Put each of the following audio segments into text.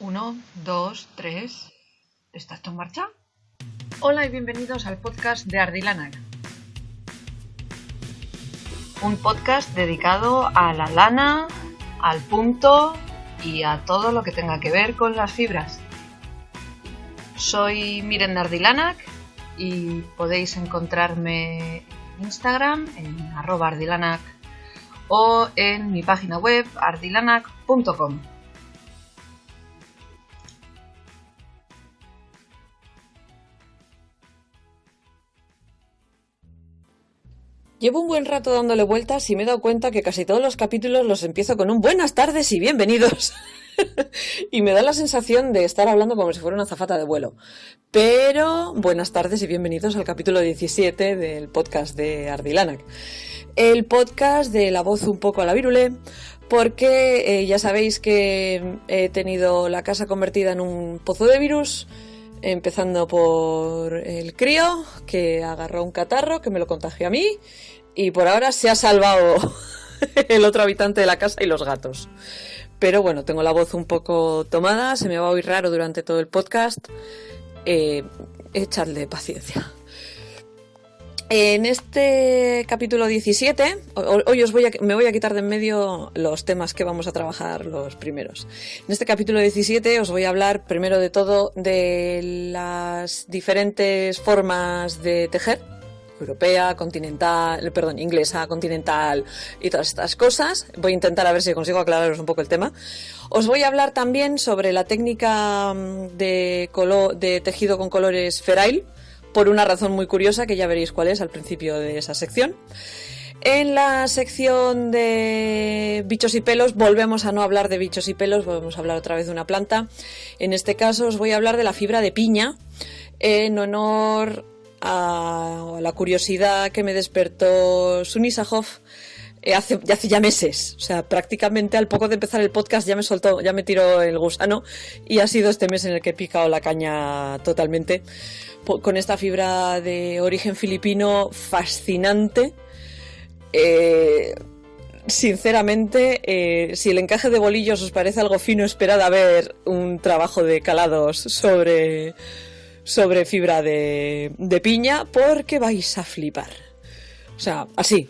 1, 2, 3. ¿Está esto en marcha? Hola y bienvenidos al podcast de Ardilanak. Un podcast dedicado a la lana, al punto y a todo lo que tenga que ver con las fibras. Soy Miren de Ardilanak y podéis encontrarme en Instagram en @ardilanak o en mi página web ardilanak.com. Llevo un buen rato dándole vueltas y me he dado cuenta que casi todos los capítulos los empiezo con un buenas tardes y bienvenidos. Y me da la sensación de estar hablando como si fuera una azafata de vuelo. Pero buenas tardes y bienvenidos al capítulo 17 del podcast de Ardilanak. El podcast de la voz un poco a la virule, porque ya sabéis que he tenido la casa convertida en un pozo de virus. Empezando por el crío, que agarró un catarro, que me lo contagió a mí, y por ahora se ha salvado el otro habitante de la casa y los gatos. Pero bueno, tengo la voz un poco tomada, se me va a oír raro durante todo el podcast. Echadle paciencia. En este capítulo 17, hoy me voy a quitar de en medio los temas que vamos a trabajar los primeros. En este capítulo 17 os voy a hablar primero de todo de las diferentes formas de tejer, europea, inglesa, continental y todas estas cosas. Voy a intentar a ver si consigo aclararos un poco el tema. Os voy a hablar también sobre la técnica de tejido con colores Ferail, por una razón muy curiosa que ya veréis cuál es al principio de esa sección. En la sección de bichos y pelos volvemos a no hablar de bichos y pelos, volvemos a hablar otra vez de una planta. En este caso os voy a hablar de la fibra de piña, en honor a la curiosidad que me despertó Sunny Sajov hace ya meses. O sea, prácticamente al poco de empezar el podcast ya me tiró el gusano, y ha sido este mes en el que he picado la caña totalmente con esta fibra de origen filipino fascinante. Sinceramente, si el encaje de bolillos os parece algo fino, esperad a ver un trabajo de calados sobre fibra de piña, porque vais a flipar. O sea, así.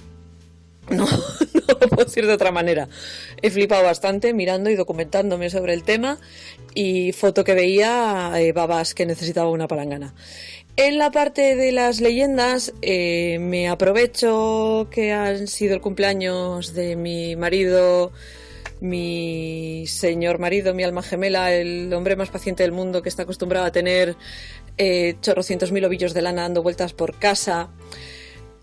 No lo puedo decir de otra manera. He flipado bastante mirando y documentándome sobre el tema, y foto que veía, babas que necesitaba una palangana. En la parte de las leyendas, me aprovecho que han sido el cumpleaños de mi marido, mi señor marido, mi alma gemela, el hombre más paciente del mundo, que está acostumbrado a tener chorrocientos mil ovillos de lana dando vueltas por casa.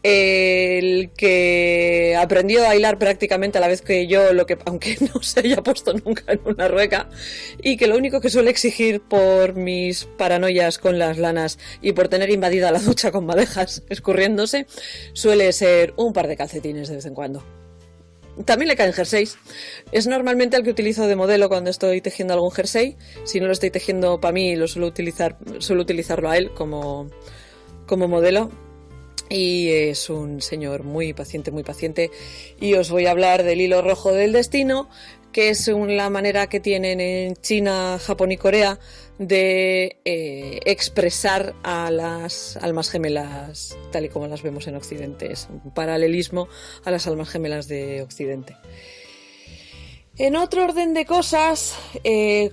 El que aprendió a hilar prácticamente a la vez que yo, aunque no se haya puesto nunca en una rueca, y que lo único que suele exigir por mis paranoias con las lanas y por tener invadida la ducha con madejas escurriéndose, suele ser un par de calcetines de vez en cuando. También le caen jerseys. Es normalmente el que utilizo de modelo cuando estoy tejiendo algún jersey. Si no lo estoy tejiendo para mí, suelo utilizarlo a él como modelo. Y es un señor muy paciente, y os voy a hablar del hilo rojo del destino, que es la manera que tienen en China, Japón y Corea de expresar a las almas gemelas tal y como las vemos en Occidente. Es un paralelismo a las almas gemelas de Occidente. En otro orden de cosas,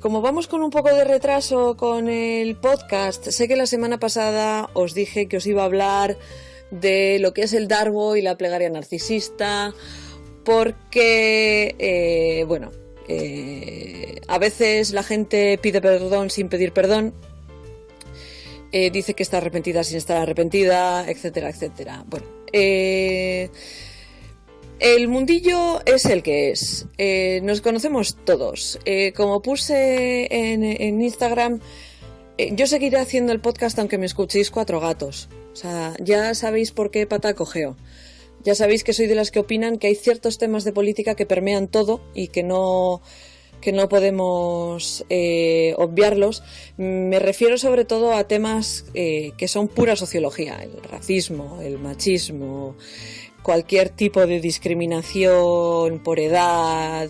como vamos con un poco de retraso con el podcast, sé que la semana pasada os dije que os iba a hablar de lo que es el Darbo y la plegaria narcisista, porque, a veces la gente pide perdón sin pedir perdón, dice que está arrepentida sin estar arrepentida, etcétera, etcétera. Bueno, el mundillo es el que es. Nos conocemos todos. Como puse en Instagram, yo seguiré haciendo el podcast aunque me escuchéis 4 gatos. O sea, ya sabéis por qué pata cojeo. Ya sabéis que soy de las que opinan que hay ciertos temas de política que permean todo y que no podemos obviarlos. Me refiero sobre todo a temas que son pura sociología: el racismo, el machismo, cualquier tipo de discriminación por edad,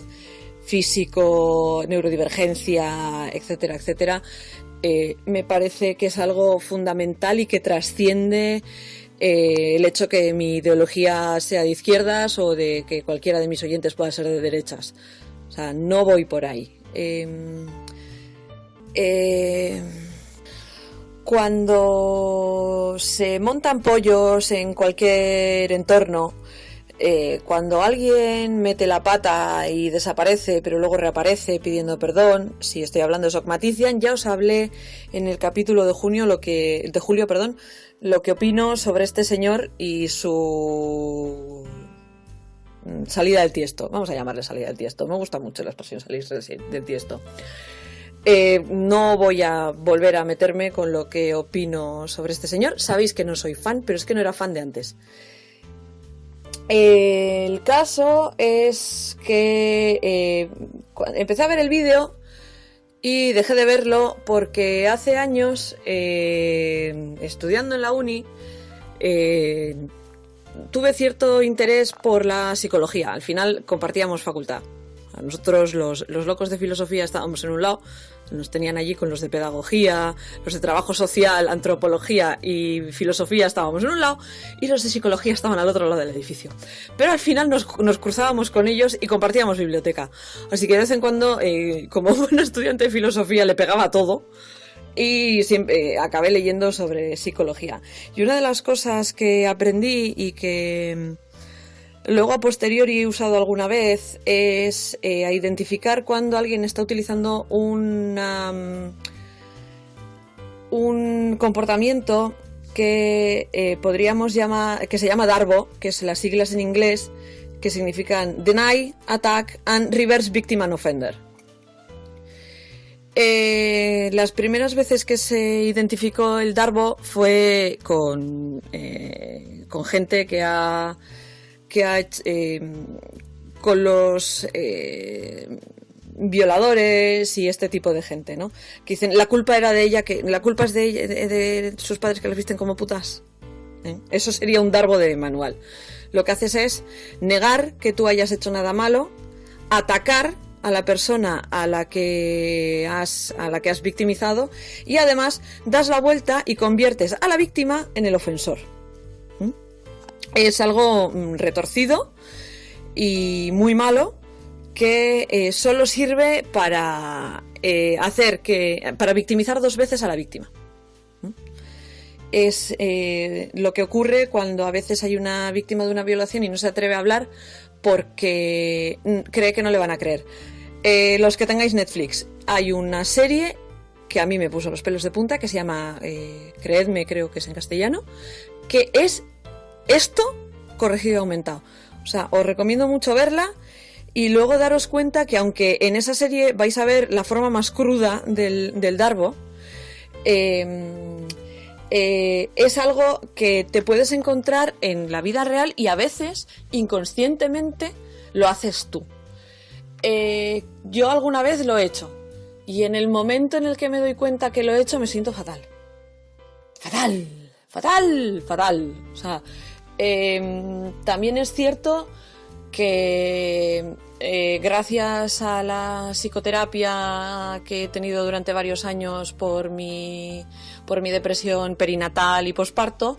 físico, neurodivergencia, etcétera, etcétera, me parece que es algo fundamental y que trasciende el hecho que mi ideología sea de izquierdas o de que cualquiera de mis oyentes pueda ser de derechas. O sea, no voy por ahí. Cuando se montan pollos en cualquier entorno, cuando alguien mete la pata y desaparece pero luego reaparece pidiendo perdón, si estoy hablando de Sogmatician, ya os hablé en el capítulo de julio lo que opino sobre este señor y su salida del tiesto. Vamos a llamarle salida del tiesto, me gusta mucho la expresión salir del tiesto. No voy a volver a meterme con lo que opino sobre este señor. Sabéis que no soy fan, pero es que no era fan de antes. El caso es que empecé a ver el vídeo y dejé de verlo porque hace años, estudiando en la uni, tuve cierto interés por la psicología. Al final compartíamos facultad. Nosotros los locos de filosofía estábamos en un lado, nos tenían allí con los de pedagogía, los de trabajo social, antropología y filosofía estábamos en un lado y los de psicología estaban al otro lado del edificio. Pero al final nos cruzábamos con ellos y compartíamos biblioteca. Así que de vez en cuando, como buen estudiante de filosofía, le pegaba todo y siempre acabé leyendo sobre psicología. Y una de las cosas que aprendí y que luego a posteriori he usado alguna vez es a identificar cuando alguien está utilizando un comportamiento que podríamos llamar, que se llama DARVO, que es las siglas en inglés que significan Deny, Attack and Reverse Victim and Offender. Las primeras veces que se identificó el DARVO fue con gente que ha con los violadores y este tipo de gente, ¿no? Que dicen la culpa era de ella, que la culpa es de ella, de sus padres que las visten como putas. Eso sería un DARVO de manual. Lo que haces es negar que tú hayas hecho nada malo, atacar a la persona a la que has victimizado y además das la vuelta y conviertes a la víctima en el ofensor. Es algo retorcido y muy malo que solo sirve para para victimizar dos veces a la víctima. Es lo que ocurre cuando a veces hay una víctima de una violación y no se atreve a hablar porque cree que no le van a creer. Los que tengáis Netflix, hay una serie que a mí me puso los pelos de punta que se llama Creedme, creo que es en castellano, que es esto corregido y aumentado. O sea, os recomiendo mucho verla y luego daros cuenta que aunque en esa serie vais a ver la forma más cruda del DARVO, es algo que te puedes encontrar en la vida real y a veces inconscientemente lo haces tú. Yo alguna vez lo he hecho y en el momento en el que me doy cuenta que lo he hecho me siento fatal. Fatal. O sea, también es cierto que gracias a la psicoterapia que he tenido durante varios años por mi depresión perinatal y posparto,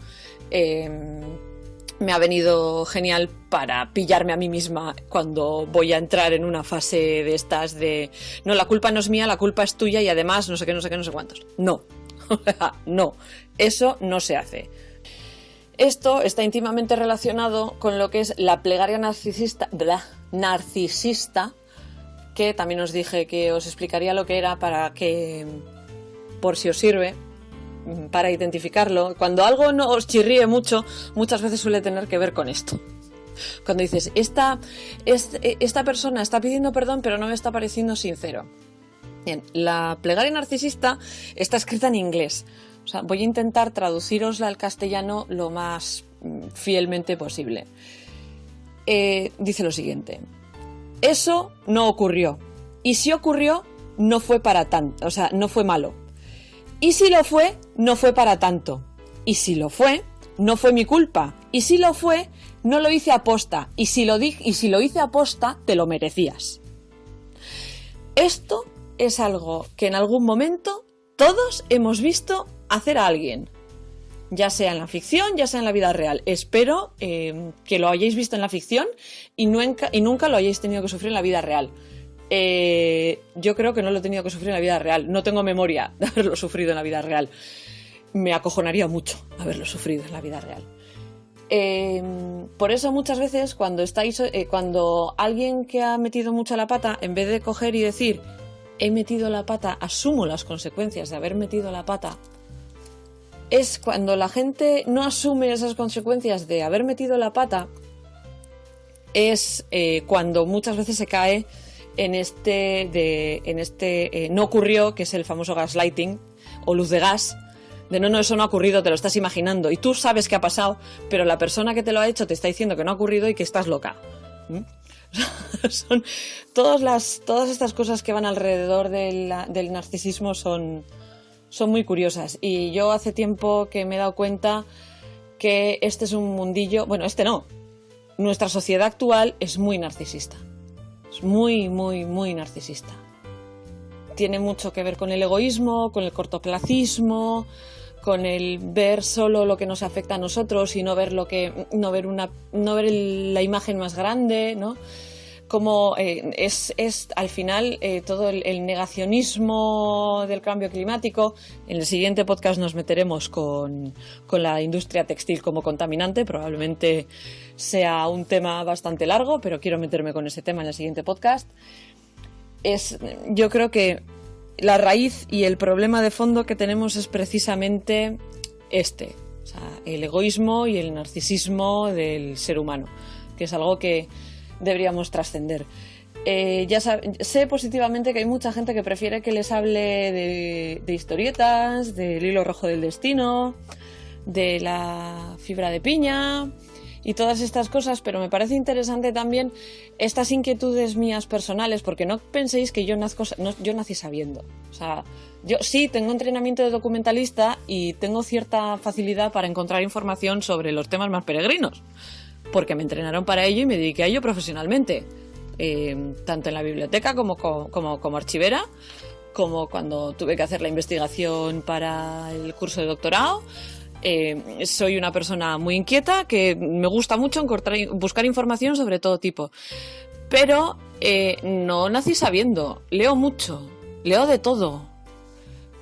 me ha venido genial para pillarme a mí misma cuando voy a entrar en una fase de estas de no, la culpa no es mía, la culpa es tuya y además no sé qué, no sé cuántos. No, no, eso no se hace. Esto está íntimamente relacionado con lo que es la plegaria narcisista, que también os dije que os explicaría lo que era para que, por si os sirve, para identificarlo. Cuando algo no os chirríe mucho, muchas veces suele tener que ver con esto. Cuando dices, esta persona está pidiendo perdón pero no me está pareciendo sincero. Bien, la plegaria narcisista está escrita en inglés. O sea, voy a intentar traducirosla al castellano lo más fielmente posible. Dice lo siguiente: eso no ocurrió. Y si ocurrió, no fue para tanto. O sea, no fue malo. Y si lo fue, no fue para tanto. Y si lo fue, no fue mi culpa. Y si lo fue, no lo hice aposta. Y si lo hice aposta, te lo merecías. Esto es algo que en algún momento todos hemos visto hacer a alguien, ya sea en la ficción, ya sea en la vida real. Espero que lo hayáis visto en la ficción y nunca lo hayáis tenido que sufrir en la vida real. Yo creo que no lo he tenido que sufrir en la vida real. No tengo memoria de haberlo sufrido en la vida real. Me acojonaría mucho haberlo sufrido en la vida real. Por eso muchas veces cuando alguien que ha metido mucho la pata, en vez de coger y decir he metido la pata, asumo las consecuencias de haber metido la pata, es cuando la gente no asume esas consecuencias de haber metido la pata, es cuando muchas veces se cae en no ocurrió, que es el famoso gaslighting o luz de gas. De no, eso no ha ocurrido, te lo estás imaginando y tú sabes que ha pasado, pero la persona que te lo ha hecho te está diciendo que no ha ocurrido y que estás loca. Son todas estas cosas que van alrededor del narcisismo son muy curiosas, y yo hace tiempo que me he dado cuenta que este es un mundillo, bueno, nuestra sociedad actual es muy narcisista, es muy, muy, muy narcisista. Tiene mucho que ver con el egoísmo, con el cortoplacismo, con el ver solo lo que nos afecta a nosotros y no ver la imagen más grande, ¿no? Como es al final todo el negacionismo del cambio climático. En el siguiente podcast nos meteremos con la industria textil como contaminante. Probablemente sea un tema bastante largo, pero quiero meterme con ese tema en el siguiente podcast. Yo creo que la raíz y el problema de fondo que tenemos es precisamente o sea, el egoísmo y el narcisismo del ser humano, que es algo que deberíamos trascender. Sé positivamente que hay mucha gente que prefiere que les hable de historietas, del hilo rojo del destino, de la fibra de piña y todas estas cosas, pero me parece interesante también estas inquietudes mías personales, porque no penséis que yo nací sabiendo. O sea, yo sí tengo entrenamiento de documentalista y tengo cierta facilidad para encontrar información sobre los temas más peregrinos, porque me entrenaron para ello y me dediqué a ello profesionalmente, tanto en la biblioteca como archivera, como cuando tuve que hacer la investigación para el curso de doctorado. Soy una persona muy inquieta, que me gusta mucho buscar información sobre todo tipo, pero no nací sabiendo. Leo mucho, leo de todo.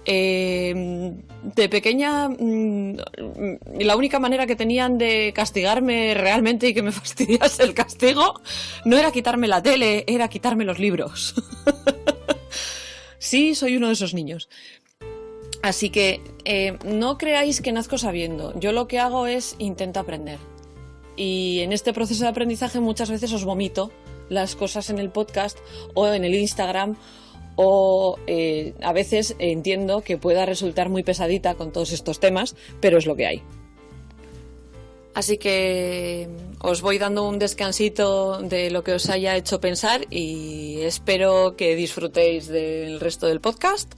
De pequeña, la única manera que tenían de castigarme realmente y que me fastidiase el castigo no era quitarme la tele, era quitarme los libros. Sí, soy uno de esos niños. Así que no creáis que nazco sabiendo. Yo lo que hago es intento aprender. Y en este proceso de aprendizaje muchas veces os vomito las cosas en el podcast o en el Instagram, o a veces entiendo que pueda resultar muy pesadita con todos estos temas, pero es lo que hay. Así que os voy dando un descansito de lo que os haya hecho pensar y espero que disfrutéis del resto del podcast.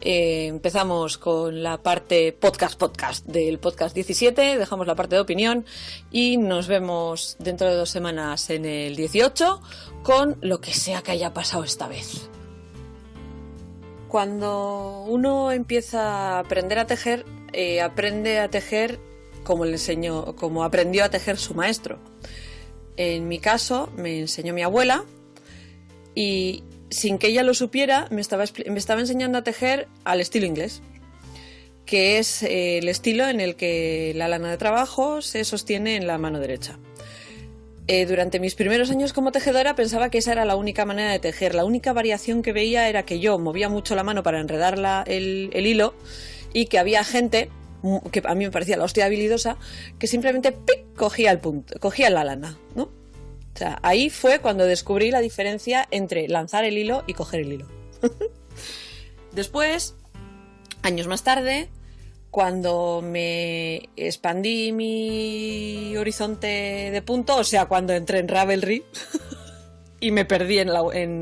Empezamos con la parte podcast del podcast 17, dejamos la parte de opinión y nos vemos dentro de 2 semanas en el 18 con lo que sea que haya pasado esta vez. Cuando uno empieza a aprender a tejer, aprende a tejer como aprendió a tejer su maestro. En mi caso me enseñó mi abuela y sin que ella lo supiera, me estaba enseñando a tejer al estilo inglés, que es el estilo en el que la lana de trabajo se sostiene en la mano derecha. Durante mis primeros años como tejedora pensaba que esa era la única manera de tejer. La única variación que veía era que yo movía mucho la mano para enredar el hilo y que había gente, que a mí me parecía la hostia habilidosa, que simplemente ¡pic! Cogía la lana, ¿no? O sea, ahí fue cuando descubrí la diferencia entre lanzar el hilo y coger el hilo. Después, años más tarde, cuando me expandí mi horizonte de punto, o sea, cuando entré en Ravelry y me perdí en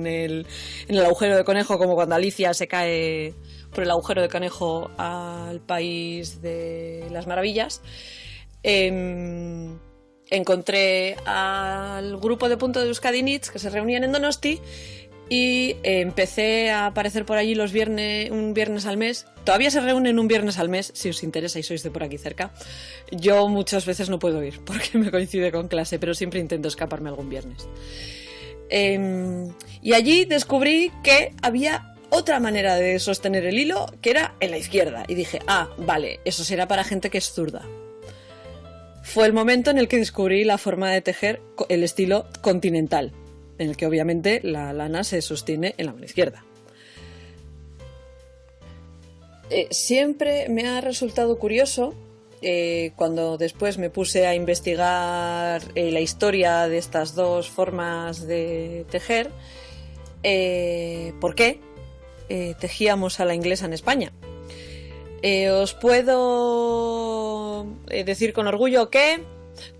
el agujero de conejo, como cuando Alicia se cae por el agujero de conejo al país de las maravillas, encontré al grupo de punto de Euskadi Knits que se reunían en Donosti y empecé a aparecer por allí los viernes, un viernes al mes. Todavía se reúnen un viernes al mes, si os interesa y sois de por aquí cerca. Yo muchas veces no puedo ir porque me coincide con clase, pero siempre intento escaparme algún viernes. Y allí descubrí que había otra manera de sostener el hilo, que era en la izquierda. Y dije, vale, eso será para gente que es zurda. Fue el momento en el que descubrí la forma de tejer el estilo continental, en el que obviamente la lana se sostiene en la mano izquierda. Siempre me ha resultado curioso, cuando después me puse a investigar la historia de estas dos formas de tejer, ¿por qué tejíamos a la inglesa en España? Os puedo decir con orgullo que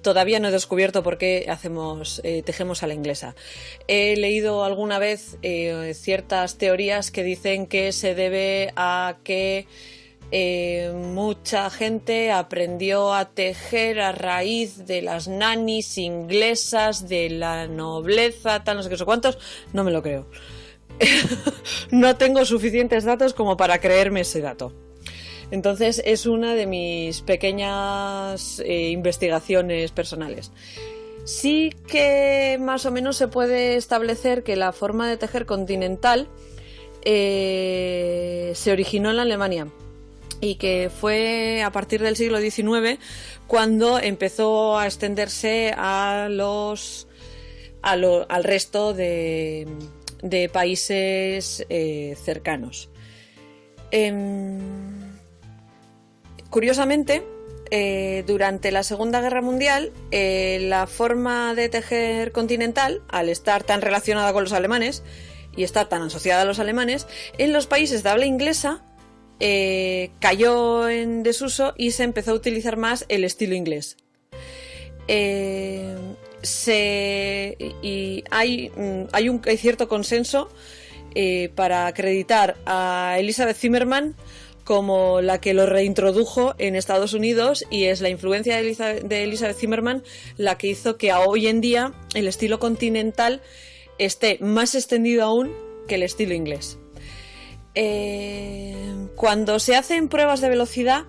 todavía no he descubierto por qué tejemos a la inglesa. He leído alguna vez ciertas teorías que dicen que se debe a que mucha gente aprendió a tejer a raíz de las nanis inglesas, de la nobleza, tal, no sé qué, no sé cuántos. No me lo creo. No tengo suficientes datos como para creerme ese dato. Entonces es una de mis pequeñas investigaciones personales. Sí que más o menos se puede establecer que la forma de tejer continental se originó en la Alemania y que fue a partir del siglo XIX cuando empezó a extenderse al resto de países cercanos. Curiosamente, durante la Segunda Guerra Mundial, la forma de tejer continental, al estar tan relacionada con los alemanes y estar tan asociada a los alemanes, en los países de habla inglesa cayó en desuso y se empezó a utilizar más el estilo inglés. Hay cierto consenso para acreditar a Elizabeth Zimmermann como la que lo reintrodujo en Estados Unidos, y es la influencia de Elizabeth Zimmermann la que hizo que hoy en día el estilo continental esté más extendido aún que el estilo inglés. Cuando se hacen pruebas de velocidad,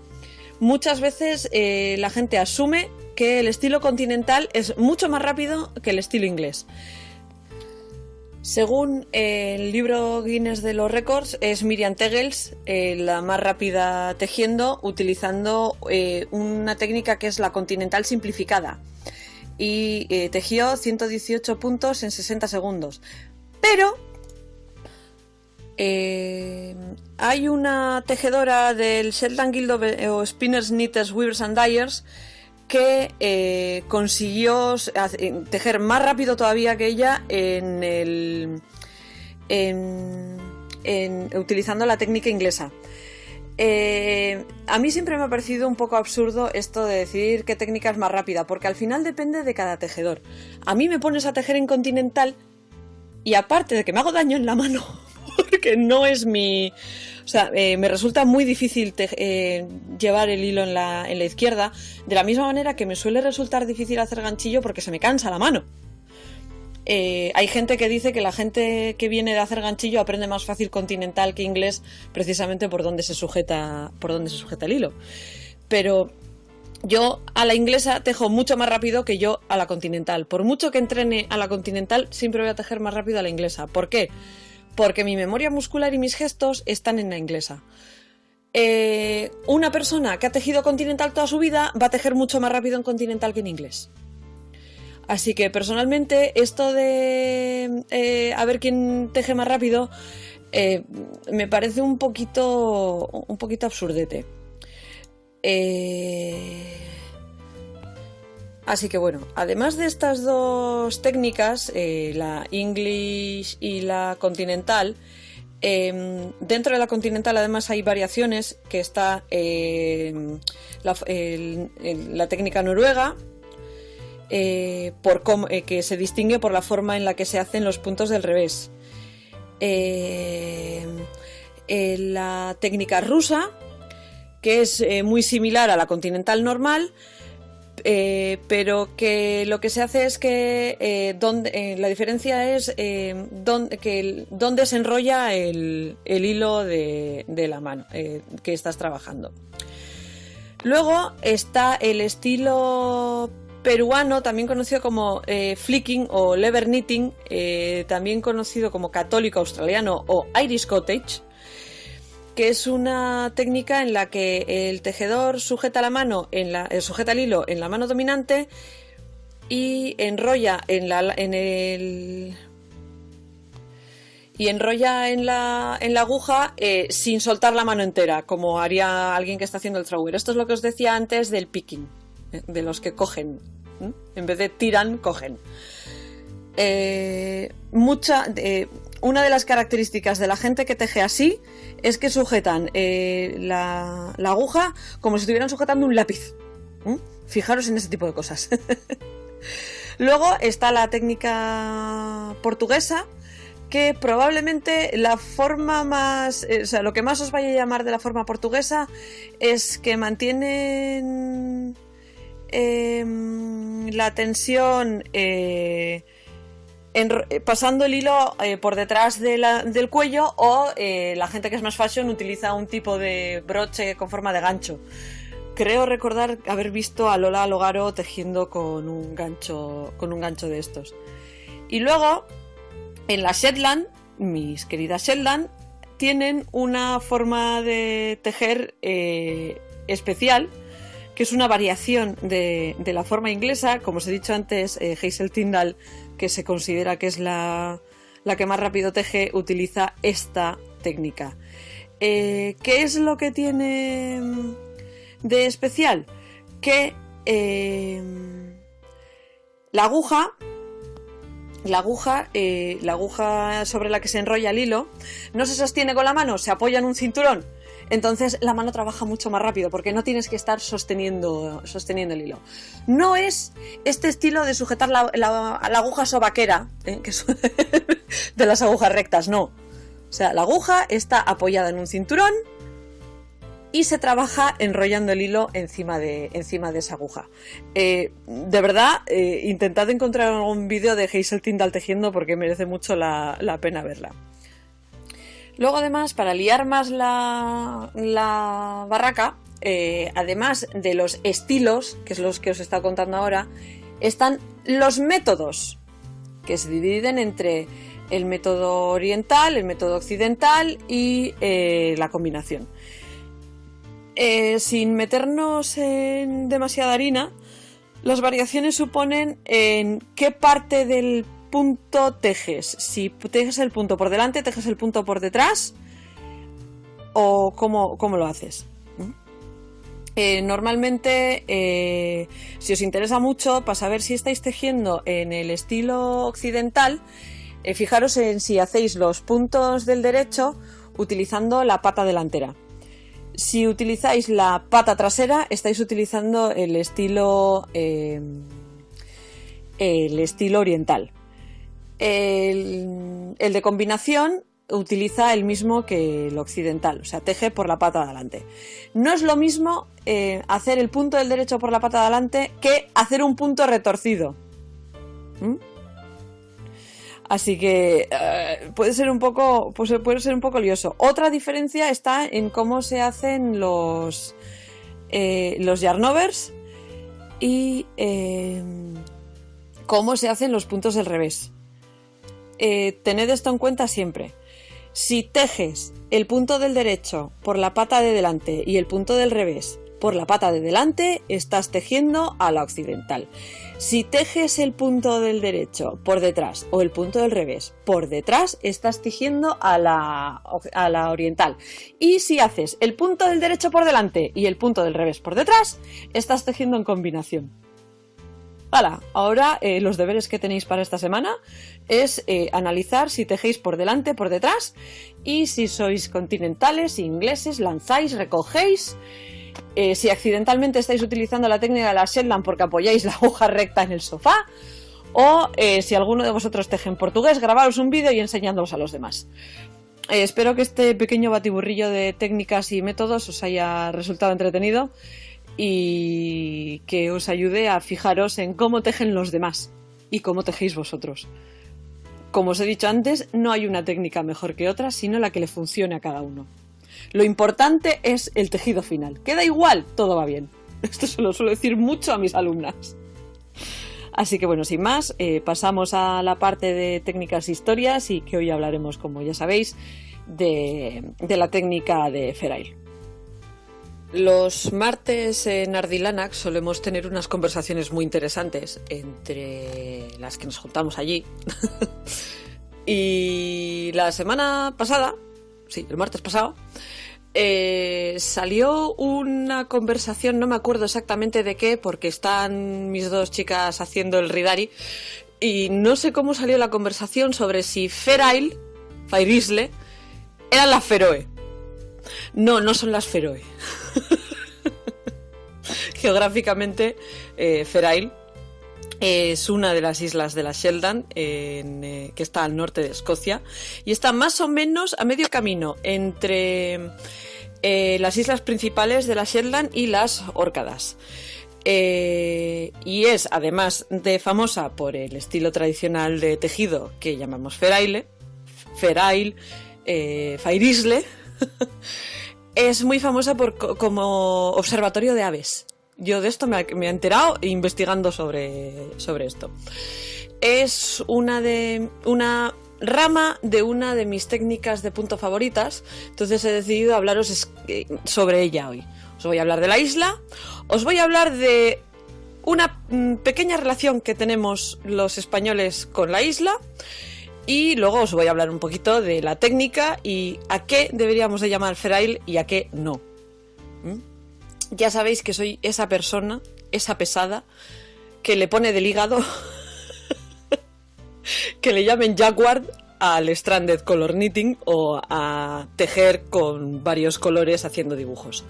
muchas veces la gente asume que el estilo continental es mucho más rápido que el estilo inglés. Según el libro Guinness de los récords, es Miriam Tegels la más rápida tejiendo, utilizando una técnica que es la continental simplificada, y tejió 118 puntos en 60 segundos. Pero hay una tejedora del Shetland Guild of Spinners, Knitters, Weavers and Dyers que consiguió tejer más rápido todavía que ella utilizando la técnica inglesa. A mí siempre me ha parecido un poco absurdo esto de decidir qué técnica es más rápida, porque al final depende de cada tejedor. A mí me pones a tejer en continental y aparte de que me hago daño en la mano, porque no es mi... O sea, me resulta muy difícil llevar el hilo en la izquierda, de la misma manera que me suele resultar difícil hacer ganchillo porque se me cansa la mano. Hay gente que dice que la gente que viene de hacer ganchillo aprende más fácil continental que inglés, precisamente por donde se sujeta el hilo. Pero yo a la inglesa tejo mucho más rápido que yo a la continental. Por mucho que entrene a la continental, siempre voy a tejer más rápido a la inglesa. ¿Por qué? Porque mi memoria muscular y mis gestos están en la inglesa. Una persona que ha tejido continental toda su vida va a tejer mucho más rápido en continental que en inglés. Así que personalmente esto de a ver quién teje más rápido me parece un poquito absurdete. Así que bueno, además de estas dos técnicas, la English y la continental, dentro de la continental además hay variaciones, que está la técnica noruega, que se distingue por la forma en la que se hacen los puntos del revés. La técnica rusa, que es muy similar a la continental normal, pero que lo que se hace es que la diferencia es dónde se enrolla el hilo de la mano que estás trabajando. Luego está el estilo peruano, también conocido como flicking o lever knitting, también conocido como católico australiano o Irish cottage, que es una técnica en la que el tejedor sujeta el hilo en la mano dominante y enrolla en la aguja sin soltar la mano entera, como haría alguien que está haciendo el thrower. Esto es lo que os decía antes del picking, de los que cogen, en vez de tiran, cogen. Una de las características de la gente que teje así es que sujetan la aguja como si estuvieran sujetando un lápiz. Fijaros en ese tipo de cosas. Luego está la técnica portuguesa, que probablemente la forma más... lo que más os vaya a llamar de la forma portuguesa es que mantienen la tensión pasando el hilo por detrás del cuello, o la gente que es más fashion utiliza un tipo de broche con forma de gancho. Creo recordar haber visto a Lola Logaro tejiendo con un gancho de estos. Y luego, en la Shetland, mis queridas Shetland, tienen una forma de tejer especial, que es una variación de la forma inglesa. Como os he dicho antes, Hazel Tyndall, que se considera que es la que más rápido teje, utiliza esta técnica. ¿Qué es lo que tiene de especial? Que la aguja sobre la que se enrolla el hilo no se sostiene con la mano, se apoya en un cinturón. Entonces la mano trabaja mucho más rápido porque no tienes que estar sosteniendo el hilo. No es este estilo de sujetar la aguja sobaquera, que es de las agujas rectas, no. O sea, la aguja está apoyada en un cinturón y se trabaja enrollando el hilo encima de esa aguja. De verdad, intentad encontrar algún vídeo de Hazel Tyndall tejiendo porque merece mucho la pena verla. Luego, además, para liar más la barraca, además de los estilos, que es los que os he estado contando ahora, están los métodos, que se dividen entre el método oriental, el método occidental y la combinación. Sin meternos en demasiada harina, las variaciones suponen en qué parte del punto tejes. Si tejes el punto por delante, tejes el punto por detrás, o cómo lo haces. Normalmente, si os interesa mucho, para saber si estáis tejiendo en el estilo occidental, fijaros en si hacéis los puntos del derecho utilizando la pata delantera. Si utilizáis la pata trasera, estáis utilizando el estilo oriental. El de combinación utiliza el mismo que el occidental, o sea, teje por la pata de adelante. No es lo mismo hacer el punto del derecho por la pata de adelante que hacer un punto retorcido. Así que puede ser un poco lioso. Otra diferencia está en cómo se hacen los yarn overs y cómo se hacen los puntos del revés. Tened esto en cuenta siempre. Si tejes el punto del derecho por la pata de delante y el punto del revés por la pata de delante, estás tejiendo a la occidental. Si tejes el punto del derecho por detrás o el punto del revés por detrás, estás tejiendo a la oriental. Y si haces el punto del derecho por delante y el punto del revés por detrás, estás tejiendo en combinación. ¡Hala! Ahora los deberes que tenéis para esta semana es analizar si tejéis por delante, por detrás, y si sois continentales, ingleses, lanzáis, recogéis. Si accidentalmente estáis utilizando la técnica de la Shetland porque apoyáis la aguja recta en el sofá, o si alguno de vosotros teje en portugués, grabaros un vídeo y enseñándolos a los demás. Espero que este pequeño batiburrillo de técnicas y métodos os haya resultado entretenido. y que os ayude a fijaros en cómo tejen los demás y cómo tejéis vosotros. Como os he dicho antes, no hay una técnica mejor que otra, sino la que le funcione a cada uno. Lo importante es el tejido final. Queda igual, todo va bien. Esto se lo suelo decir mucho a mis alumnas. Así que bueno, sin más, pasamos a la parte de técnicas e historias, y que hoy hablaremos, como ya sabéis, de la técnica de Ferail. Los martes en Ardilanak solemos tener unas conversaciones muy interesantes entre las que nos juntamos allí. Y la semana pasada, sí, el martes pasado, salió una conversación, no me acuerdo exactamente de qué, porque están mis dos chicas haciendo el Ridari, y no sé cómo salió la conversación sobre si Ferail, Fairisle, eran las Feroe. No, no son las Feroe. Geográficamente, Ferail es una de las islas de la Shetland, que está al norte de Escocia, y está más o menos a medio camino entre las islas principales de la Shetland y las Órcadas. Y es, además de famosa por el estilo tradicional de tejido que llamamos Ferail, Fairisle, es muy famosa como observatorio de aves. Yo de esto me he enterado investigando sobre esto. Es una rama de una de mis técnicas de punto favoritas, entonces he decidido hablaros sobre ella hoy. Os voy a hablar de la isla, os voy a hablar de una pequeña relación que tenemos los españoles con la isla, y luego os voy a hablar un poquito de la técnica y a qué deberíamos de llamar Ferail y a qué no. Ya sabéis que soy esa persona, esa pesada, que le pone del hígado que le llamen jacquard al stranded color knitting o a tejer con varios colores haciendo dibujos.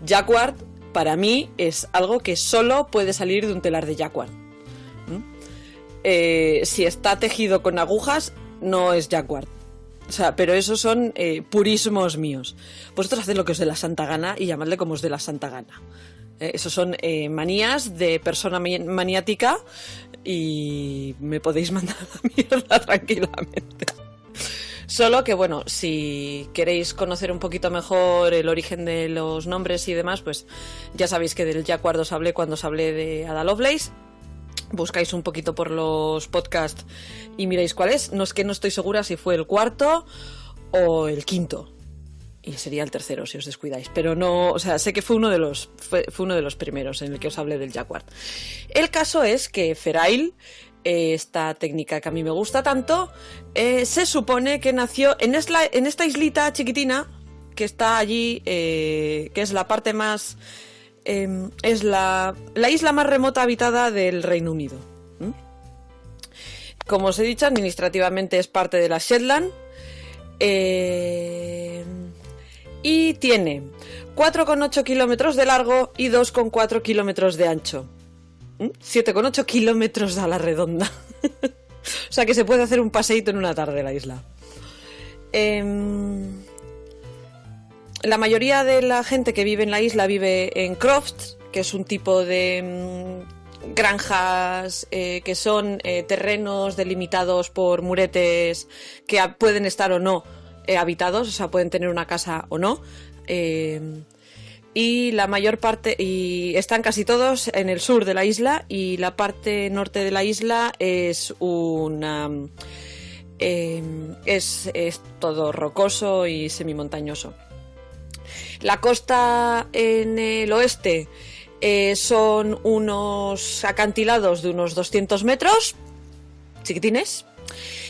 Jacquard para mí es algo que solo puede salir de un telar de jacquard. Si está tejido con agujas, no es jacquard. O sea, pero esos son purismos míos. Vosotros haced lo que os dé la santa gana y llamadle como os dé la santa gana. Esos son manías de persona maniática, y me podéis mandar a la mierda tranquilamente. Solo que, bueno, si queréis conocer un poquito mejor el origen de los nombres y demás, pues ya sabéis que del jacquard os hablé cuando os hablé de Ada Lovelace. Buscáis un poquito por los podcasts y miráis cuál es. No es que no estoy segura si fue el cuarto o el quinto. Y sería el tercero si os descuidáis. Pero no, o sea, sé que fue uno de los primeros en el que os hablé del jacquard. El caso es que Ferail, esta técnica que a mí me gusta tanto, se supone que nació en esta islita chiquitina que está allí, que es la parte más... es la isla más remota habitada del Reino Unido. Como os he dicho, administrativamente es parte de la Shetland, y tiene 4,8 kilómetros de largo y 2,4 kilómetros de ancho. 7,8 kilómetros a la redonda. O sea que se puede hacer un paseíto en una tarde la isla. La mayoría de la gente que vive en la isla vive en crofts, que es un tipo de granjas que son terrenos delimitados por muretes que pueden estar o no habitados, o sea, pueden tener una casa o no. Y la mayor parte, y están casi todos en el sur de la isla, y la parte norte de la isla es es todo rocoso y semimontañoso. La costa en el oeste son unos acantilados de unos 200 metros, chiquitines,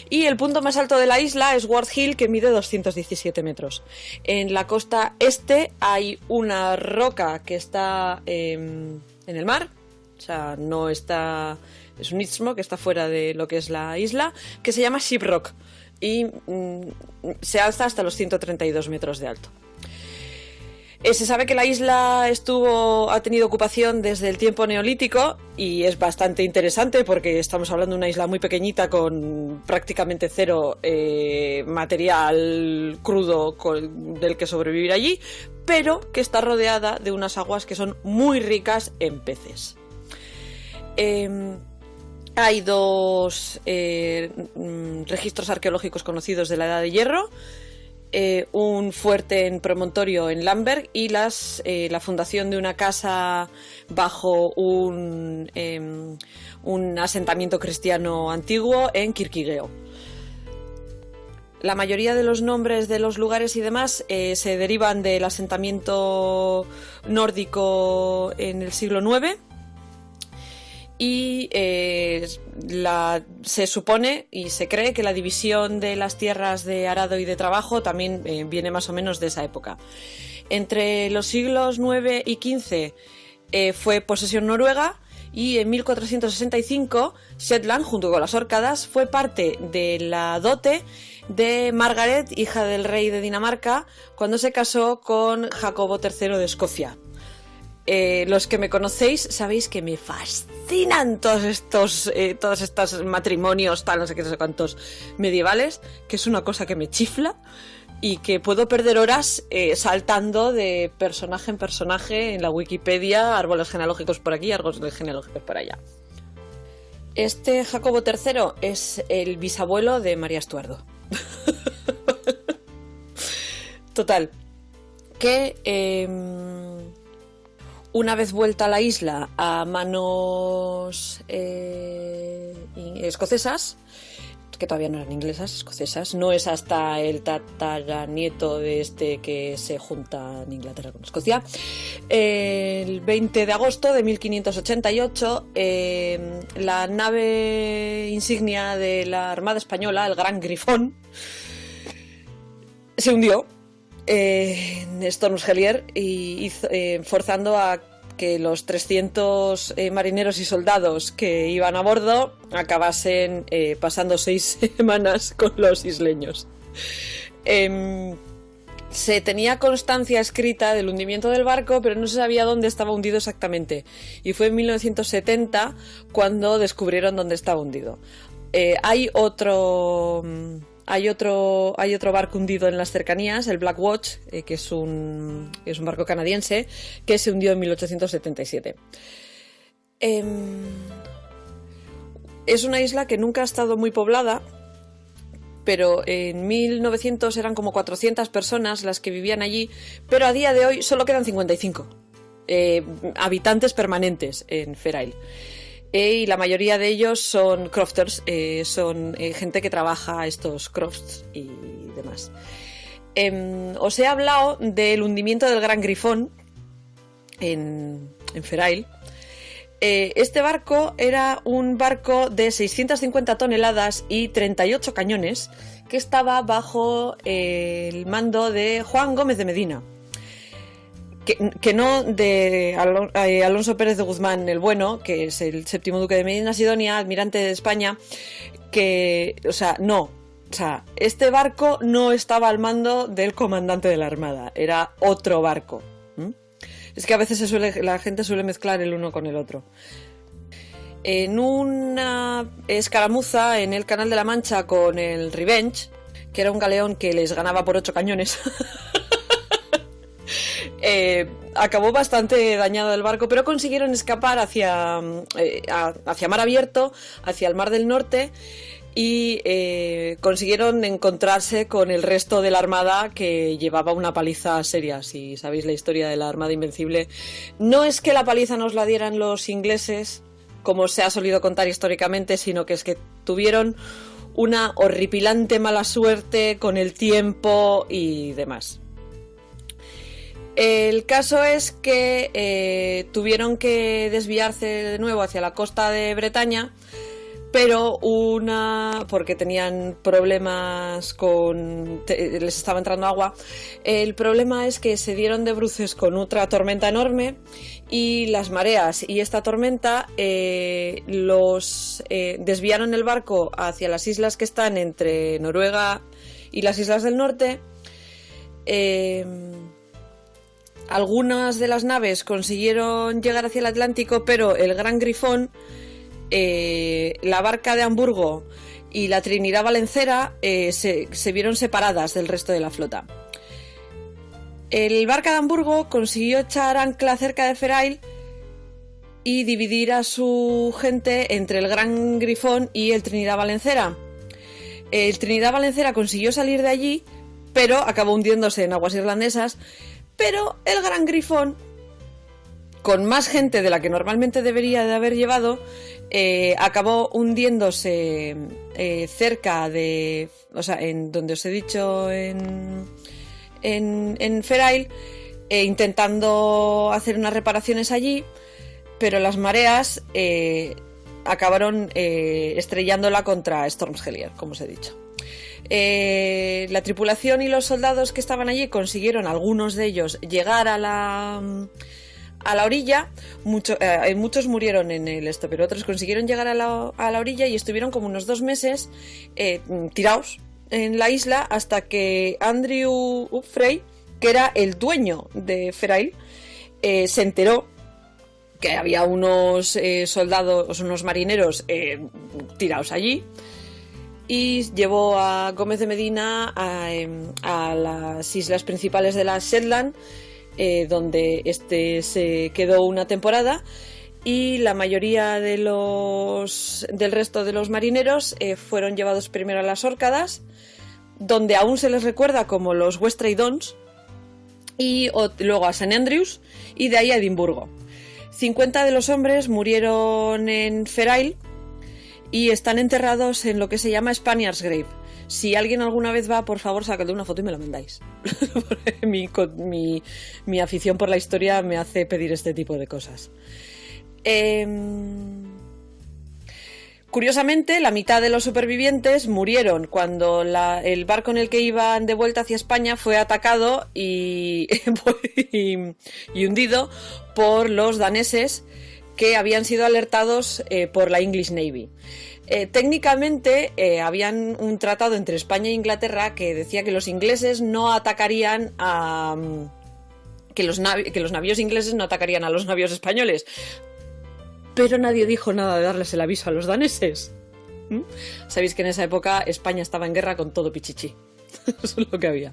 y el punto más alto de la isla es Ward Hill, que mide 217 metros. En la costa este hay una roca que está en el mar, o sea, no está, es un istmo que está fuera de lo que es la isla, que se llama Shiprock, y se alza hasta los 132 metros de alto. Se sabe que la isla ha tenido ocupación desde el tiempo neolítico y es bastante interesante porque estamos hablando de una isla muy pequeñita con prácticamente cero material crudo del que sobrevivir allí, pero que está rodeada de unas aguas que son muy ricas en peces. Hay dos registros arqueológicos conocidos de la Edad de Hierro. Un fuerte en promontorio en Lamberg y la fundación de una casa bajo un asentamiento cristiano antiguo en Kirkigeo. La mayoría de los nombres de los lugares y demás se derivan del asentamiento nórdico en el siglo IX. Y se supone y se cree que la división de las tierras de arado y de trabajo también viene más o menos de esa época. Entre los siglos IX y XV fue posesión noruega y en 1465 Shetland, junto con las Órcadas, fue parte de la dote de Margaret, hija del rey de Dinamarca, cuando se casó con Jacobo III de Escocia. Los que me conocéis sabéis que me fascinan todos estos matrimonios, tal, no sé qué, no sé cuántos medievales, que es una cosa que me chifla y que puedo perder horas saltando de personaje en personaje en la Wikipedia, árboles genealógicos por aquí, árboles genealógicos por allá. Este Jacobo III es el bisabuelo de María Estuardo. Total, que una vez vuelta a la isla a manos escocesas, que todavía no eran inglesas, escocesas, no es hasta el tataranieto de este que se junta en Inglaterra con Escocia, el 20 de agosto de 1588, la nave insignia de la Armada Española, el Gran Grifón, se hundió en Stormshellier y forzando a que los 300 marineros y soldados que iban a bordo acabasen pasando 6 semanas con los isleños. Se tenía constancia escrita del hundimiento del barco, pero no se sabía dónde estaba hundido exactamente. Y fue en 1970 cuando descubrieron dónde estaba hundido. Hay otro barco hundido en las cercanías, el Black Watch, que es un barco canadiense, que se hundió en 1877. Es una isla que nunca ha estado muy poblada, pero en 1900 eran como 400 personas las que vivían allí, pero a día de hoy solo quedan 55 habitantes permanentes en Fair Isle. Y la mayoría de ellos son crofters, son gente que trabaja estos crofts y demás. Os he hablado del hundimiento del Gran Grifón en Fair Isle. Este barco era un barco de 650 toneladas y 38 cañones que estaba bajo el mando de Juan Gómez de Medina. Que no de Alonso Pérez de Guzmán el Bueno, que es el séptimo duque de Medina Sidonia, almirante de España, este barco no estaba al mando del comandante de la Armada, era otro barco. Es que a veces la gente suele mezclar el uno con el otro. En una escaramuza en el Canal de la Mancha con el Revenge, que era un galeón que les ganaba por 8 cañones, acabó bastante dañado el barco, pero consiguieron escapar hacia mar abierto, hacia el Mar del Norte, y consiguieron encontrarse con el resto de la armada, que llevaba una paliza seria. Si sabéis la historia de la Armada Invencible, no es que la paliza nos la dieran los ingleses, como se ha solido contar históricamente, sino que es que tuvieron una horripilante mala suerte con el tiempo y demás. El caso es que tuvieron que desviarse de nuevo hacia la costa de Bretaña, pero porque tenían problemas les estaba entrando agua. El problema es que se dieron de bruces con otra tormenta enorme y las mareas y esta tormenta los desviaron el barco hacia las islas que están entre Noruega y las islas del norte. algunas de las naves consiguieron llegar hacia el Atlántico, pero el Gran Grifón, la barca de Hamburgo y la Trinidad Valencera se vieron separadas del resto de la flota. El barca de Hamburgo consiguió echar ancla cerca de Ferail y dividir a su gente entre el Gran Grifón y el Trinidad Valencera. El Trinidad Valencera consiguió salir de allí, pero acabó hundiéndose en aguas irlandesas. Pero el Gran Grifón, con más gente de la que normalmente debería de haber llevado, acabó hundiéndose cerca de... O sea, en donde os he dicho, en Ferail, intentando hacer unas reparaciones allí, pero las mareas acabaron estrellándola contra Stormshellier, como os he dicho. La tripulación y los soldados que estaban allí consiguieron, algunos de ellos, llegar a la orilla. Muchos murieron en el esto, pero otros consiguieron llegar a la orilla y estuvieron como unos 2 meses tirados en la isla, hasta que Andrew Frey, que era el dueño de Ferail, se enteró que había unos soldados, unos marineros tirados allí, y llevó a Gómez de Medina a las islas principales de las Shetland, donde se quedó una temporada, y la mayoría del resto de los marineros fueron llevados primero a las Órcadas, donde aún se les recuerda como los Westray Dons, y luego a St. Andrews, y de ahí a Edimburgo. 50 de los hombres murieron en Ferail y están enterrados en lo que se llama Spaniard's Grave. Si alguien alguna vez va, por favor, sacadle una foto y me la mandáis. mi afición por la historia me hace pedir este tipo de cosas. Curiosamente, la mitad de los supervivientes murieron cuando el barco en el que iban de vuelta hacia España fue atacado y hundido por los daneses, que habían sido alertados por la English Navy. Técnicamente habían un tratado entre España e Inglaterra que decía que los ingleses no atacarían que los navíos ingleses no atacarían a los navíos españoles, pero nadie dijo nada de darles el aviso a los daneses. Sabéis que en esa época España estaba en guerra con todo Pichichi. Eso es lo que había.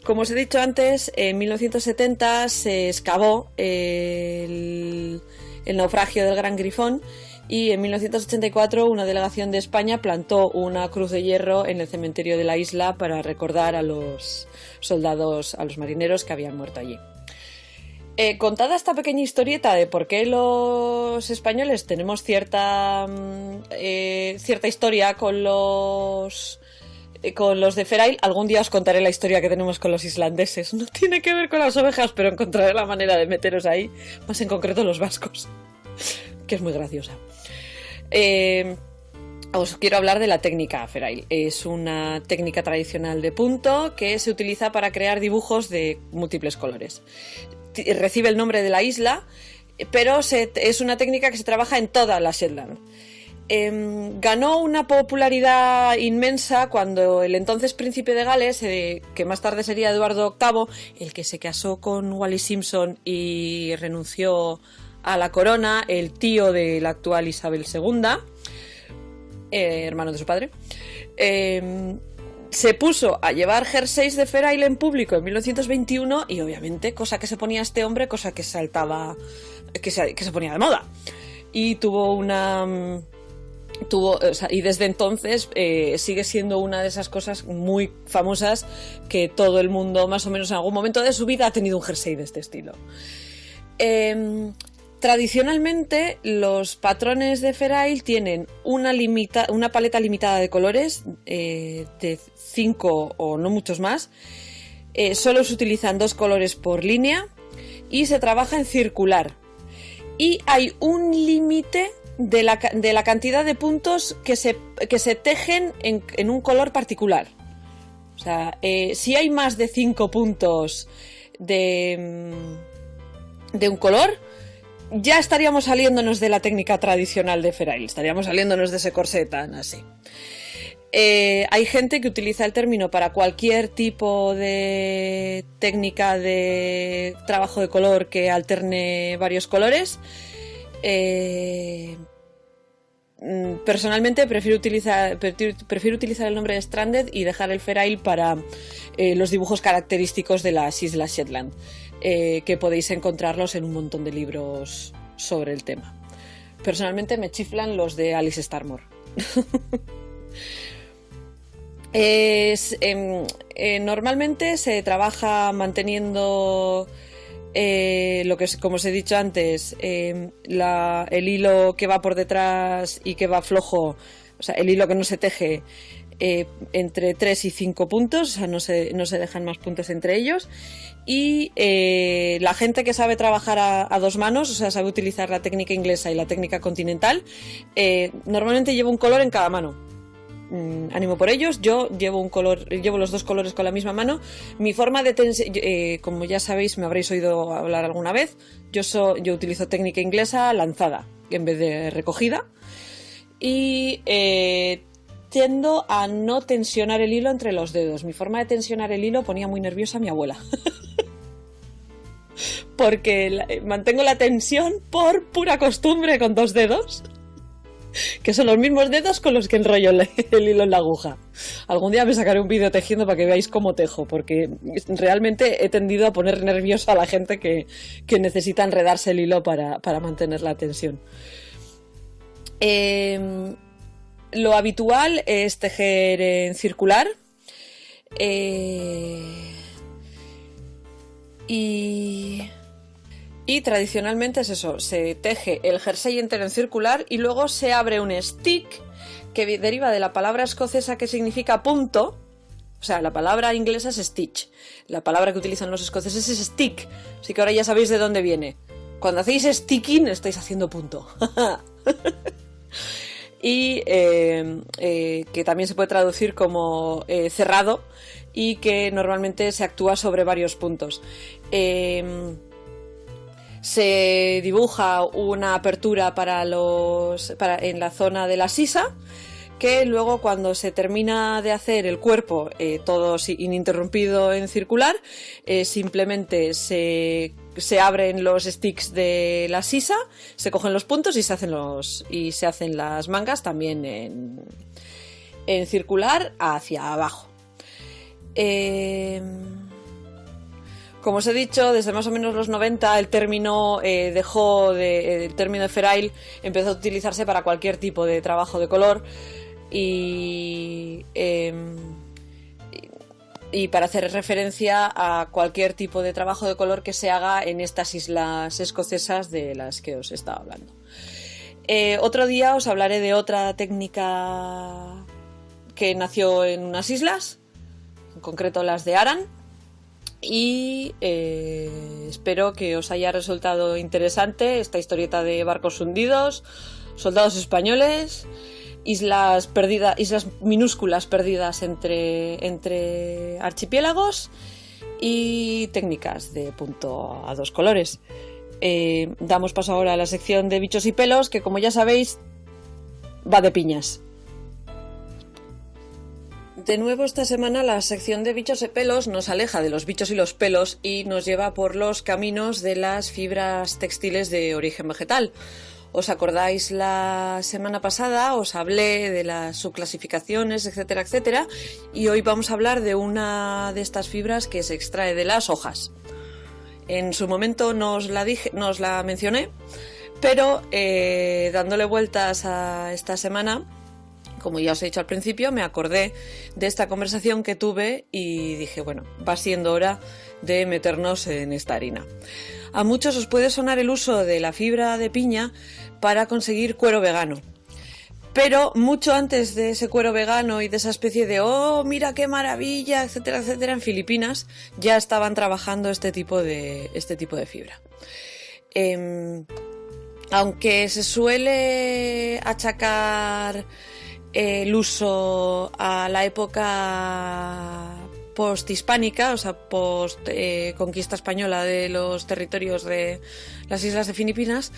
Como os he dicho antes, en 1970 se excavó el naufragio del Gran Grifón, y en 1984 una delegación de España plantó una cruz de hierro en el cementerio de la isla para recordar a los soldados, a los marineros que habían muerto allí. Contada esta pequeña historieta de por qué los españoles tenemos cierta historia con los de Ferail, algún día os contaré la historia que tenemos con los islandeses. No tiene que ver con las ovejas, pero encontraré la manera de meteros ahí, más en concreto los vascos, que es muy graciosa. Os quiero hablar de la técnica Ferail. Es una técnica tradicional de punto que se utiliza para crear dibujos de múltiples colores. Recibe el nombre de la isla, pero es una técnica que se trabaja en toda la Shetland. Ganó una popularidad inmensa cuando el entonces príncipe de Gales, que más tarde sería Eduardo VIII, el que se casó con Wallis Simpson y renunció a la corona, el tío de la actual Isabel II, hermano de su padre, se puso a llevar jerseys de Ferail en público en 1921, y obviamente cosa que se ponía este hombre, cosa que saltaba, que se ponía de moda, y y desde entonces sigue siendo una de esas cosas muy famosas que todo el mundo más o menos en algún momento de su vida ha tenido un jersey de este estilo. Tradicionalmente los patrones de Ferail tienen una paleta limitada de colores, de 5 o no muchos más. Solo se utilizan 2 colores por línea y se trabaja en circular. Y hay un límite de la cantidad de puntos que se tejen en un color particular. O sea, si hay más de 5 puntos de un color, ya estaríamos saliéndonos de la técnica tradicional de Ferail, estaríamos saliéndonos de ese corsé tan así. Hay gente que utiliza el término para cualquier tipo de técnica de trabajo de color que alterne varios colores. Personalmente prefiero utilizar el nombre de Stranded y dejar el Feral para los dibujos característicos de las Islas Shetland, que podéis encontrarlos en un montón de libros sobre el tema. Personalmente me chiflan los de Alice Starmore. Normalmente se trabaja manteniendo lo que, como os he dicho antes, el hilo que va por detrás y que va flojo, o sea, el hilo que no se teje, entre 3 y 5 puntos, o sea, no se dejan más puntos entre ellos. Y la gente que sabe trabajar a dos manos, o sea, sabe utilizar la técnica inglesa y la técnica continental, normalmente lleva un color en cada mano. Ánimo por ellos. Yo llevo los dos colores con la misma mano. Mi forma de como ya sabéis, me habréis oído hablar alguna vez, yo utilizo técnica inglesa lanzada en vez de recogida, y tiendo a no tensionar el hilo entre los dedos. Mi forma de tensionar el hilo ponía muy nerviosa a mi abuela. Porque mantengo la tensión por pura costumbre con dos dedos, que son los mismos dedos con los que enrollo el hilo en la aguja. Algún día me sacaré un vídeo tejiendo para que veáis cómo tejo, porque realmente he tendido a poner nervioso a la gente que necesita enredarse el hilo para mantener la tensión. Lo habitual es tejer en circular. Y tradicionalmente es eso, se teje el jersey entero en circular y luego se abre un stick que deriva de la palabra escocesa que significa punto. O sea, la palabra inglesa es stitch, la palabra que utilizan los escoceses es stick, así que ahora ya sabéis de dónde viene. Cuando hacéis sticking estáis haciendo punto. Y que también se puede traducir como cerrado, y que normalmente se actúa sobre varios puntos. Se dibuja una apertura en la zona de la sisa, que luego, cuando se termina de hacer el cuerpo, todo ininterrumpido en circular, simplemente se abren los sticks de la sisa, se cogen los puntos y se hacen las mangas también en circular hacia abajo. Como os he dicho, desde más o menos los 90 el término el término de Feral empezó a utilizarse para cualquier tipo de trabajo de color y para hacer referencia a cualquier tipo de trabajo de color que se haga en estas islas escocesas de las que os he estado hablando. Otro día os hablaré de otra técnica que nació en unas islas, en concreto las de Aran. Y espero que os haya resultado interesante esta historieta de barcos hundidos, soldados españoles, islas minúsculas perdidas entre archipiélagos y técnicas de punto a dos colores. Damos paso ahora a la sección de bichos y pelos, que, como ya sabéis, va de piñas. De nuevo esta semana la sección de bichos y pelos nos aleja de los bichos y los pelos y nos lleva por los caminos de las fibras textiles de origen vegetal. ¿Os acordáis? La semana pasada os hablé de las subclasificaciones, etcétera, etcétera, y hoy vamos a hablar de una de estas fibras que se extrae de las hojas. En su momento no os la mencioné, pero dándole vueltas a esta semana, como ya os he dicho al principio, me acordé de esta conversación que tuve y dije, bueno, va siendo hora de meternos en esta harina. A muchos os puede sonar el uso de la fibra de piña para conseguir cuero vegano. Pero mucho antes de ese cuero vegano y de esa especie de ¡oh, mira qué maravilla!, etcétera, etcétera, en Filipinas ya estaban trabajando este tipo de fibra. Aunque se suele achacar el uso a la época post-hispánica, o sea, post-conquista española de los territorios de las islas de Filipinas,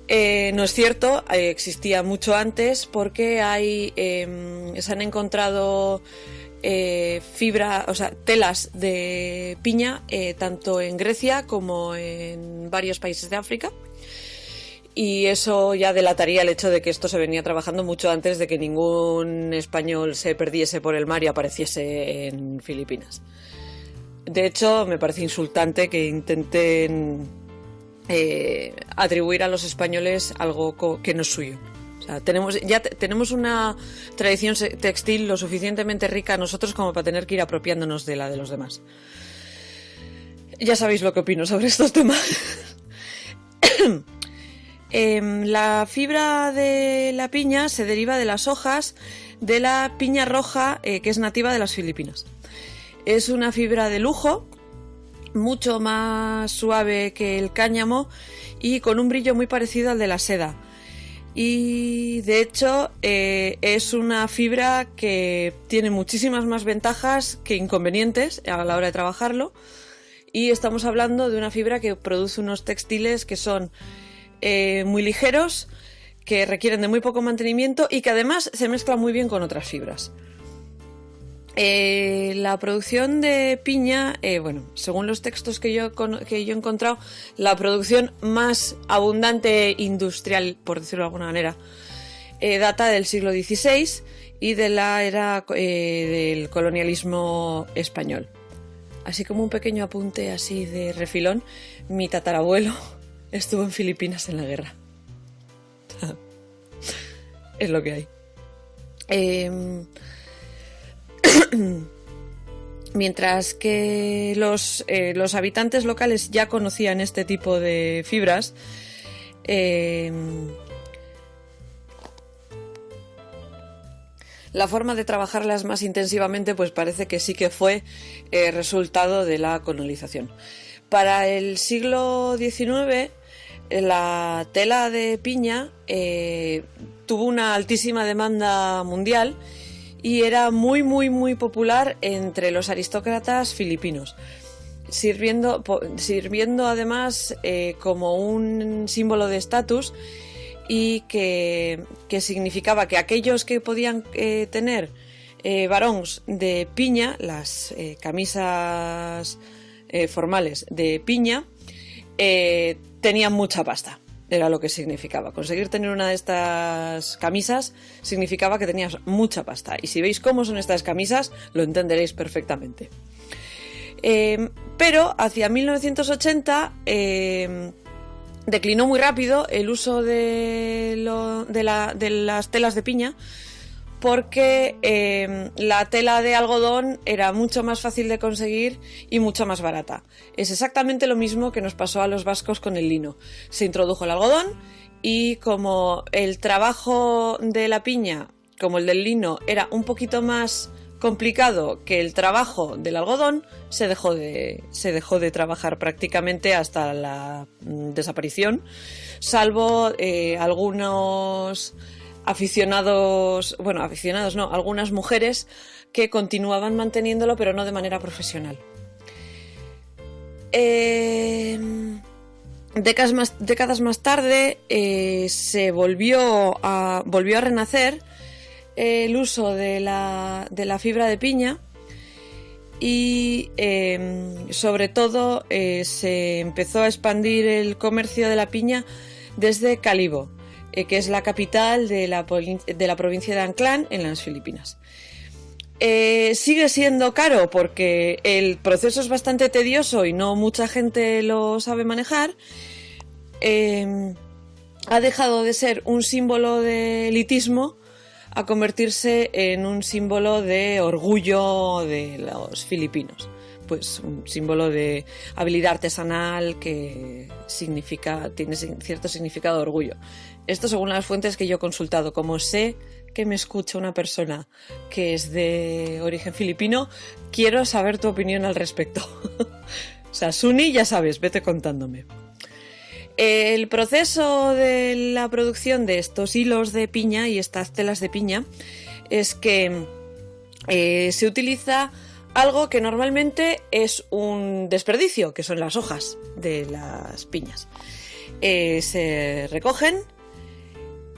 No es cierto, existía mucho antes porque se han encontrado telas de piña tanto en Grecia como en varios países de África, y eso ya delataría el hecho de que esto se venía trabajando mucho antes de que ningún español se perdiese por el mar y apareciese en Filipinas. De hecho, me parece insultante que intenten atribuir a los españoles algo que no es suyo. O sea, tenemos una tradición textil lo suficientemente rica nosotros como para tener que ir apropiándonos de la de los demás. Ya sabéis lo que opino sobre estos temas. La fibra de la piña se deriva de las hojas de la piña roja, que es nativa de las Filipinas. Es una fibra de lujo, mucho más suave que el cáñamo y con un brillo muy parecido al de la seda. Y de hecho es una fibra que tiene muchísimas más ventajas que inconvenientes a la hora de trabajarlo, y estamos hablando de una fibra que produce unos textiles que son muy ligeros, que requieren de muy poco mantenimiento y que además se mezclan muy bien con otras fibras. La producción de piña, según los textos que yo he encontrado, la producción más abundante industrial, por decirlo de alguna manera, data del siglo XVI y de la era del colonialismo español. Así como un pequeño apunte así de refilón, mi tatarabuelo estuvo en Filipinas en la guerra. Es lo que hay. Mientras que los habitantes locales ya conocían este tipo de fibras, la forma de trabajarlas más intensivamente pues parece que sí que fue resultado de la colonización. Para el siglo XIX, la tela de piña tuvo una altísima demanda mundial y era muy muy muy popular entre los aristócratas filipinos, sirviendo además como un símbolo de estatus, y que significaba que aquellos que podían tener baróns de piña, las camisas formales de piña, tenían mucha pasta. Era lo que significaba. Conseguir tener una de estas camisas significaba que tenías mucha pasta. Y si veis cómo son estas camisas, lo entenderéis perfectamente. Pero hacia 1980 declinó muy rápido el uso de las telas de piña, porque la tela de algodón era mucho más fácil de conseguir y mucho más barata. Es exactamente lo mismo que nos pasó a los vascos con el lino. Se introdujo el algodón y como el trabajo de la piña, como el del lino, era un poquito más complicado que el trabajo del algodón, se dejó de trabajar prácticamente hasta la desaparición, salvo algunos algunas mujeres que continuaban manteniéndolo, pero no de manera profesional. Décadas más tarde se volvió a renacer el uso de la fibra de piña, y sobre todo se empezó a expandir el comercio de la piña desde Calibo, que es la capital de la provincia de Anclán, en las Filipinas. Sigue siendo caro porque el proceso es bastante tedioso y no mucha gente lo sabe manejar. Ha dejado de ser un símbolo de elitismo a convertirse en un símbolo de orgullo de los filipinos. Pues un símbolo de habilidad artesanal que tiene cierto significado de orgullo. Esto según las fuentes que yo he consultado. Como sé que me escucha una persona que es de origen filipino, quiero saber tu opinión al respecto. O sea, Suni, ya sabes, vete contándome. El proceso de la producción de estos hilos de piña y estas telas de piña es que se utiliza algo que normalmente es un desperdicio, que son las hojas de las piñas. se recogen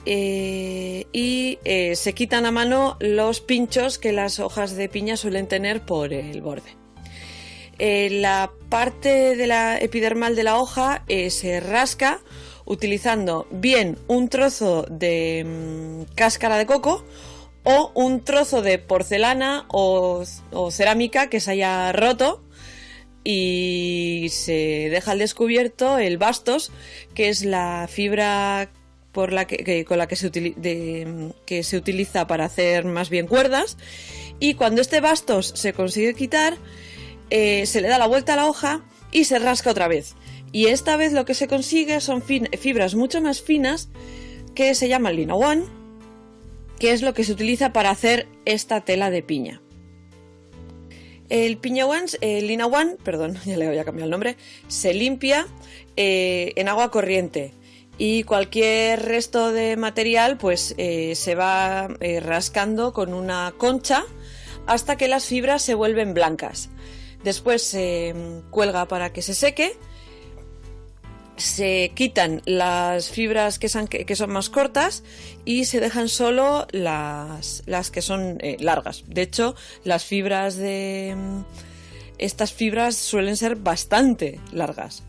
y se quitan a mano los pinchos que las hojas de piña suelen tener por el borde. La parte de la epidermal de la hoja se rasca utilizando bien un trozo de cáscara de coco o un trozo de porcelana o cerámica que se haya roto, y se deja al descubierto el bastos, que es la fibra con la que se utiliza para hacer más bien cuerdas. Y cuando este bastos se consigue quitar, se le da la vuelta a la hoja y se rasca otra vez. Y esta vez lo que se consigue son fibras mucho más finas, que se llaman Lina One, que es lo que se utiliza para hacer esta tela de piña. El Lina One, perdón, ya le voy a cambiar el nombre, se limpia en agua corriente, y cualquier resto de material pues se va rascando con una concha hasta que las fibras se vuelven blancas. Después se cuelga para que se seque, se quitan las fibras que son más cortas y se dejan solo las que son largas. De hecho, estas fibras suelen ser bastante largas.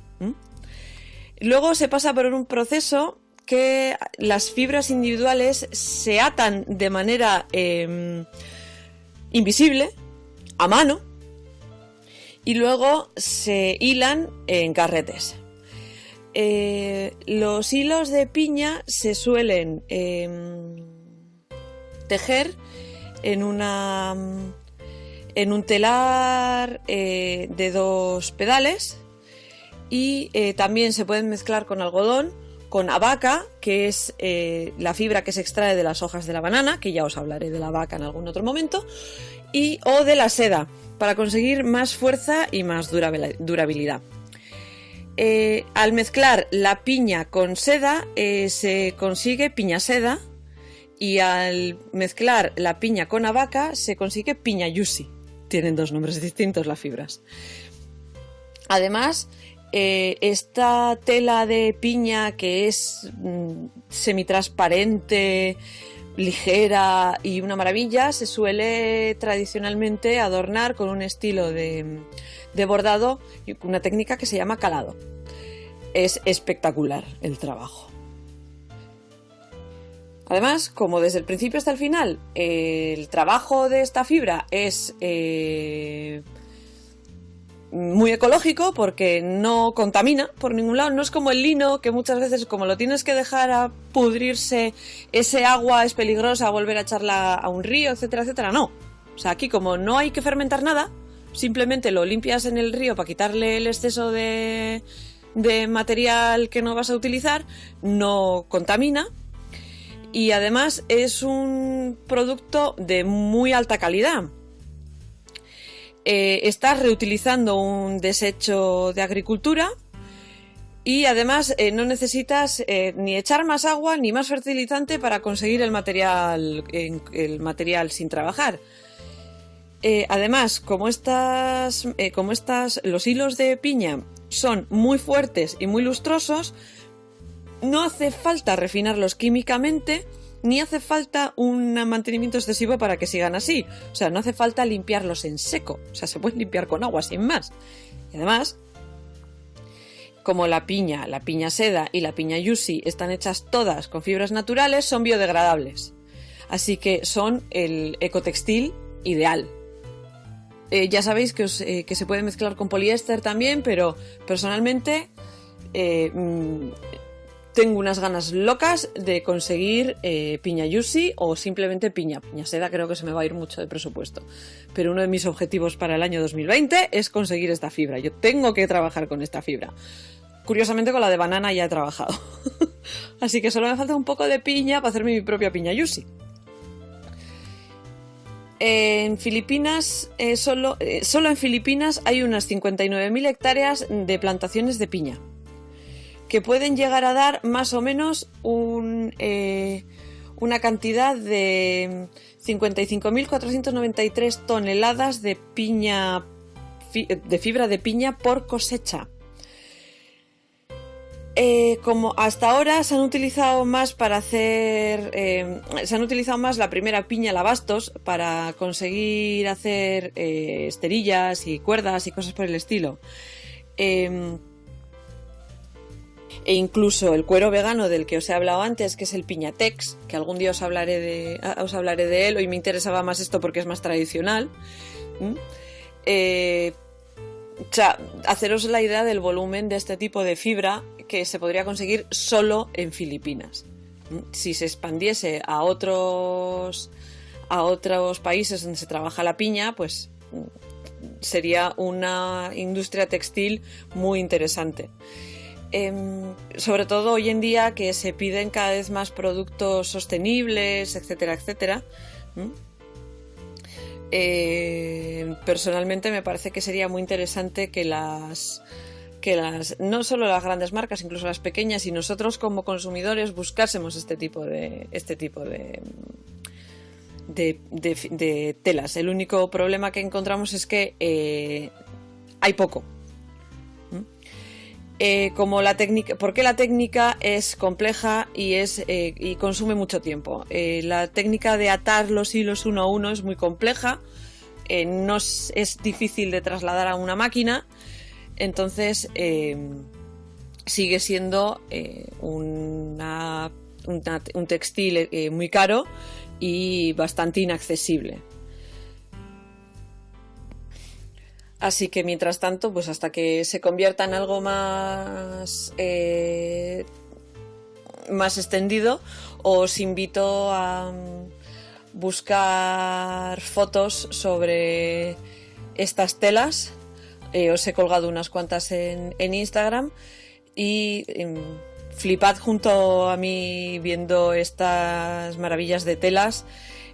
Luego se pasa por un proceso que las fibras individuales se atan de manera invisible, a mano, y luego se hilan en carretes. Los hilos de piña se suelen tejer en un telar de 2 pedales, y también se pueden mezclar con algodón, con abaca, que es la fibra que se extrae de las hojas de la banana, que ya os hablaré de la abaca en algún otro momento, o de la seda, para conseguir más fuerza y más durabilidad. Al mezclar la piña con seda se consigue piña seda, y al mezclar la piña con abaca se consigue piña yusi. Tienen 2 nombres distintos las fibras. Además, esta tela de piña, que es semitransparente, ligera y una maravilla, se suele tradicionalmente adornar con un estilo de bordado y una técnica que se llama calado. Es espectacular el trabajo. Además, como desde el principio hasta el final el trabajo de esta fibra es muy ecológico, porque no contamina por ningún lado, no es como el lino, que muchas veces, como lo tienes que dejar a pudrirse, ese agua es peligrosa, volver a echarla a un río, etcétera, etcétera. No, o sea, aquí como no hay que fermentar nada, simplemente lo limpias en el río para quitarle el exceso de material que no vas a utilizar, no contamina, y además es un producto de muy alta calidad. Estás reutilizando un desecho de agricultura, y además no necesitas ni echar más agua ni más fertilizante para conseguir el material sin trabajar. Además, como los hilos de piña son muy fuertes y muy lustrosos, no hace falta refinarlos químicamente, ni hace falta un mantenimiento excesivo para que sigan así. O sea, no hace falta limpiarlos en seco. O sea, se pueden limpiar con agua sin más. Y además, como la piña seda y la piña yusi están hechas todas con fibras naturales, son biodegradables. Así que son el ecotextil ideal. Ya sabéis que se puede mezclar con poliéster también, pero personalmente tengo unas ganas locas de conseguir piña yusi, o simplemente piña seda. Creo que se me va a ir mucho de presupuesto, pero uno de mis objetivos para el año 2020 es conseguir esta fibra. Yo tengo que trabajar con esta fibra. Curiosamente, con la de banana ya he trabajado. Así que solo me falta un poco de piña para hacerme mi propia piña yusi. En Filipinas, solo en Filipinas hay unas 59.000 hectáreas de plantaciones de piña, que pueden llegar a dar más o menos una cantidad de 55.493 toneladas de fibra de piña por cosecha. Como hasta ahora se han utilizado más para hacer... se han utilizado más la primera piña lavastos para conseguir hacer esterillas y cuerdas y cosas por el estilo. E incluso el cuero vegano del que os he hablado antes, que es el piñatex, que algún día os hablaré de él. Hoy me interesaba más esto porque es más tradicional. O sea, haceros la idea del volumen de este tipo de fibra que se podría conseguir solo en Filipinas. Si se expandiese a otros países donde se trabaja la piña, pues sería una industria textil muy interesante. Sobre todo hoy en día que se piden cada vez más productos sostenibles, etcétera, etcétera. Personalmente me parece que sería muy interesante que no solo las grandes marcas, incluso las pequeñas, y nosotros como consumidores buscásemos este tipo de telas. El único problema que encontramos es que hay poco. Porque la técnica es compleja y consume mucho tiempo. La técnica de atar los hilos uno a uno es muy compleja, no es difícil de trasladar a una máquina, entonces sigue siendo un textil muy caro y bastante inaccesible. Así que mientras tanto, pues hasta que se convierta en algo más extendido, os invito a buscar fotos sobre estas telas. Os he colgado unas cuantas en Instagram y flipad junto a mí viendo estas maravillas de telas,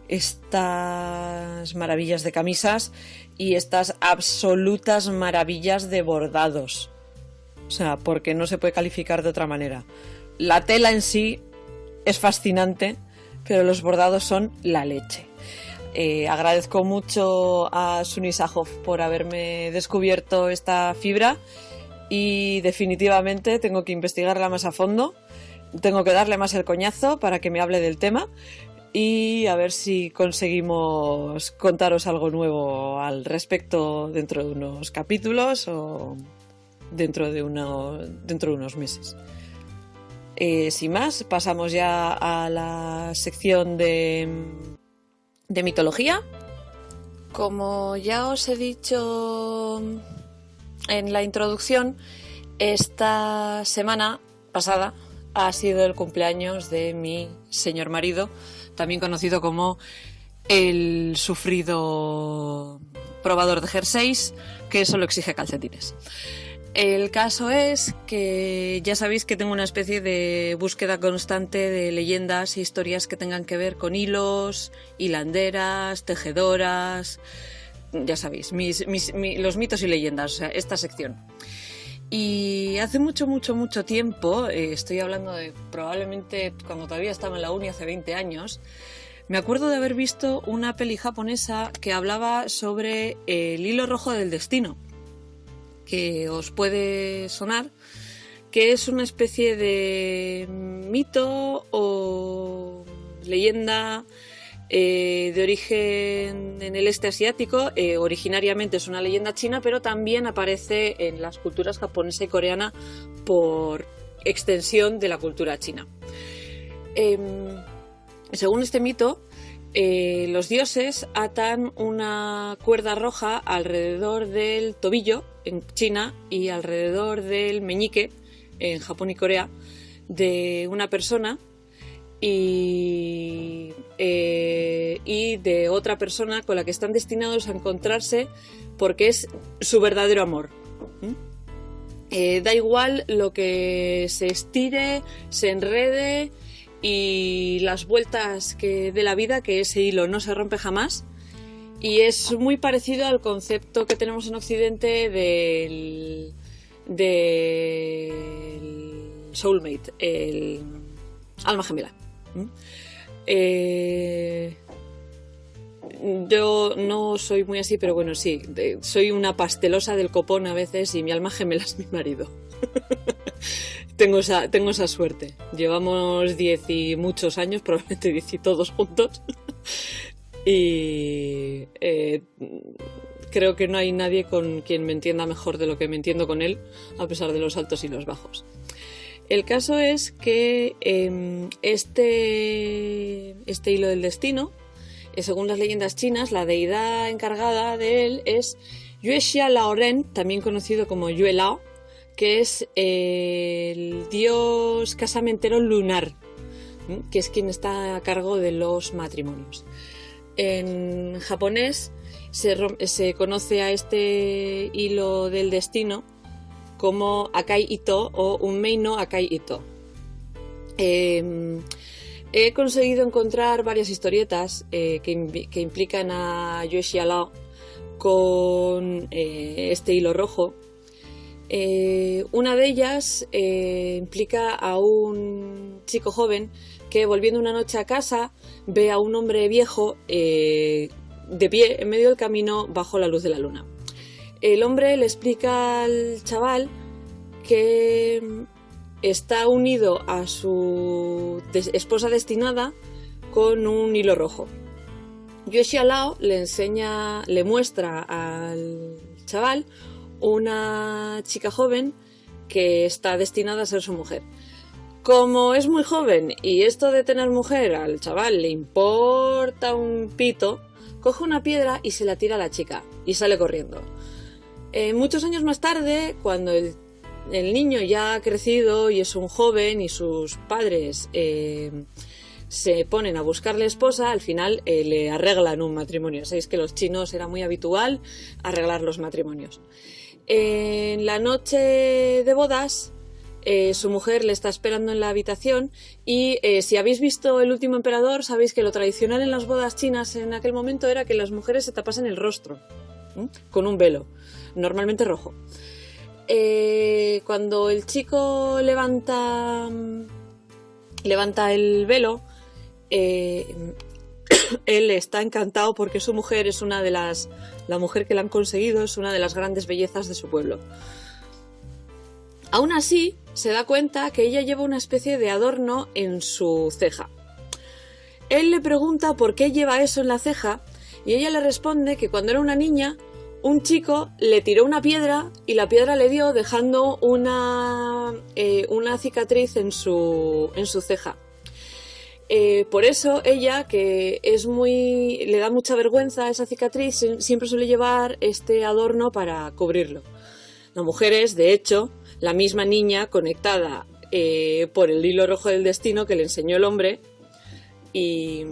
estas maravillas de camisas y estas absolutas maravillas de bordados. O sea, porque no se puede calificar de otra manera. La tela en sí es fascinante, pero los bordados son la leche. Agradezco mucho a Suni Sajov por haberme descubierto esta fibra y definitivamente tengo que investigarla más a fondo. Tengo que darle más el coñazo para que me hable del tema y a ver si conseguimos contaros algo nuevo al respecto dentro de unos capítulos o dentro de unos meses. Sin más, pasamos ya a la sección de mitología. Como ya os he dicho en la introducción, esta semana pasada ha sido el cumpleaños de mi señor marido, también conocido como el sufrido probador de jerseys que solo exige calcetines. El caso es que ya sabéis que tengo una especie de búsqueda constante de leyendas e historias que tengan que ver con hilos, hilanderas, tejedoras, ya sabéis, los mitos y leyendas, o sea, esta sección. Y hace mucho tiempo, estoy hablando de probablemente cuando todavía estaba en la uni, hace 20 años, me acuerdo de haber visto una peli japonesa que hablaba sobre el hilo rojo del destino, que os puede sonar, que es una especie de mito o leyenda de origen en el este asiático. Originariamente es una leyenda china, pero también aparece en las culturas japonesa y coreana por extensión de la cultura china. Según este mito, los dioses atan una cuerda roja alrededor del tobillo en China y alrededor del meñique en Japón y Corea de una persona y de otra persona con la que están destinados a encontrarse porque es su verdadero amor. Da igual lo que se estire, se enrede y las vueltas que dé la vida, que ese hilo no se rompe jamás. Y es muy parecido al concepto que tenemos en Occidente del soulmate, el alma gemela. Yo no soy muy así, pero bueno, sí, soy una pastelosa del copón a veces y mi alma gemela es mi marido. Tengo esa suerte. Llevamos 10 y muchos años, probablemente 10 y todos juntos. Y creo que no hay nadie con quien me entienda mejor de lo que me entiendo con él, a pesar de los altos y los bajos. El caso es que este hilo del destino, según las leyendas chinas, la deidad encargada de él es Yuexia Laoren, también conocido como Yue Lao, que es el dios casamentero lunar, que es quien está a cargo de los matrimonios. En japonés se conoce a este hilo del destino como Akai Ito o Unmei no Akai Ito. He conseguido encontrar varias historietas que implican a Yuexia Lao con este hilo rojo. Una de ellas implica a un chico joven que, volviendo una noche a casa, ve a un hombre viejo de pie en medio del camino bajo la luz de la luna. El hombre le explica al chaval que está unido a su esposa destinada con un hilo rojo. Yuexia Lao le muestra al chaval una chica joven que está destinada a ser su mujer. Como es muy joven y esto de tener mujer al chaval le importa un pito, coge una piedra y se la tira a la chica y sale corriendo. Muchos años más tarde, cuando el niño ya ha crecido y es un joven y sus padres se ponen a buscarle esposa, al final le arreglan un matrimonio. Sabéis que los chinos era muy habitual arreglar los matrimonios. En la noche de bodas, su mujer le está esperando en la habitación y si habéis visto El último emperador, sabéis que lo tradicional en las bodas chinas en aquel momento era que las mujeres se tapasen el rostro con un velo, normalmente rojo. Cuando el chico levanta el velo, él está encantado porque su mujer es la mujer que le han conseguido es una de las grandes bellezas de su pueblo. Aún así, se da cuenta que ella lleva una especie de adorno en su ceja. Él le pregunta por qué lleva eso en la ceja y ella le responde que cuando era una niña, un chico le tiró una piedra y la piedra le dio dejando una cicatriz en su ceja. Por eso ella, que le da mucha vergüenza a esa cicatriz, siempre suele llevar este adorno para cubrirlo. Las mujeres, de hecho, la misma niña conectada por el hilo rojo del destino que le enseñó el hombre y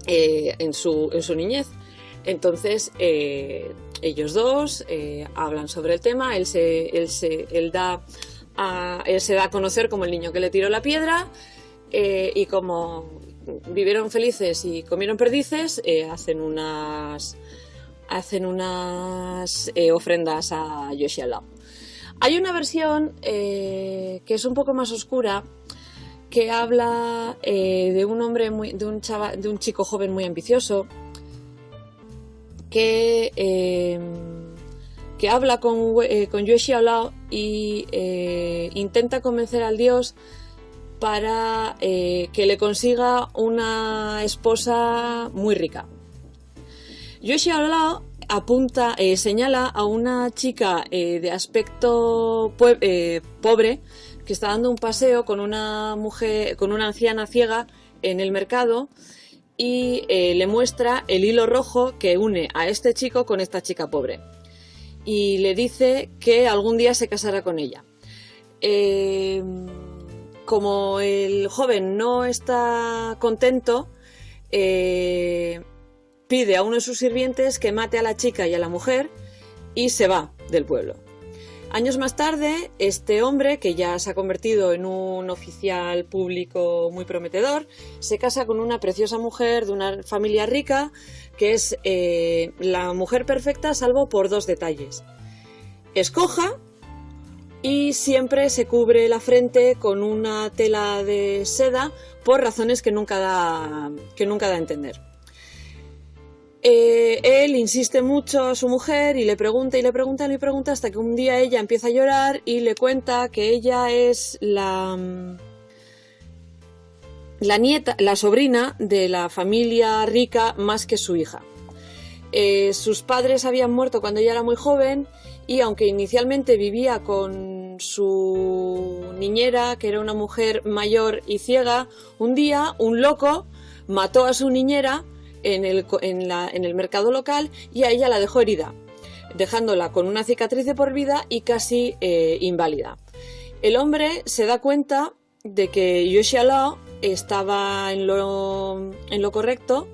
en su niñez. Entonces ellos dos hablan sobre el tema. Él se da a conocer como el niño que le tiró la piedra y como vivieron felices y comieron perdices, hacen unas ofrendas a Yuexia Lao. Hay una versión que es un poco más oscura, que habla de un chico joven muy ambicioso que habla con Yuexia Lao y intenta convencer al dios para que le consiga una esposa muy rica. Yuexia Lao señala a una chica de aspecto pobre que está dando un paseo con una anciana ciega en el mercado y le muestra el hilo rojo que une a este chico con esta chica pobre y le dice que algún día se casará con ella. Como el joven no está contento, pide a uno de sus sirvientes que mate a la chica y a la mujer y se va del pueblo. Años más tarde, este hombre, que ya se ha convertido en un oficial público muy prometedor, se casa con una preciosa mujer de una familia rica, que es la mujer perfecta salvo por dos detalles. Es coja y siempre se cubre la frente con una tela de seda por razones que nunca da a entender. él insiste mucho a su mujer y le pregunta hasta que un día ella empieza a llorar y le cuenta que ella es la nieta, la sobrina de la familia rica más que su hija. Sus padres habían muerto cuando ella era muy joven y aunque inicialmente vivía con su niñera, que era una mujer mayor y ciega, un día un loco mató a su niñera en el mercado local y a ella la dejó herida, dejándola con una cicatriz de por vida y casi inválida. El hombre se da cuenta de que Yu Xiaolao estaba en lo correcto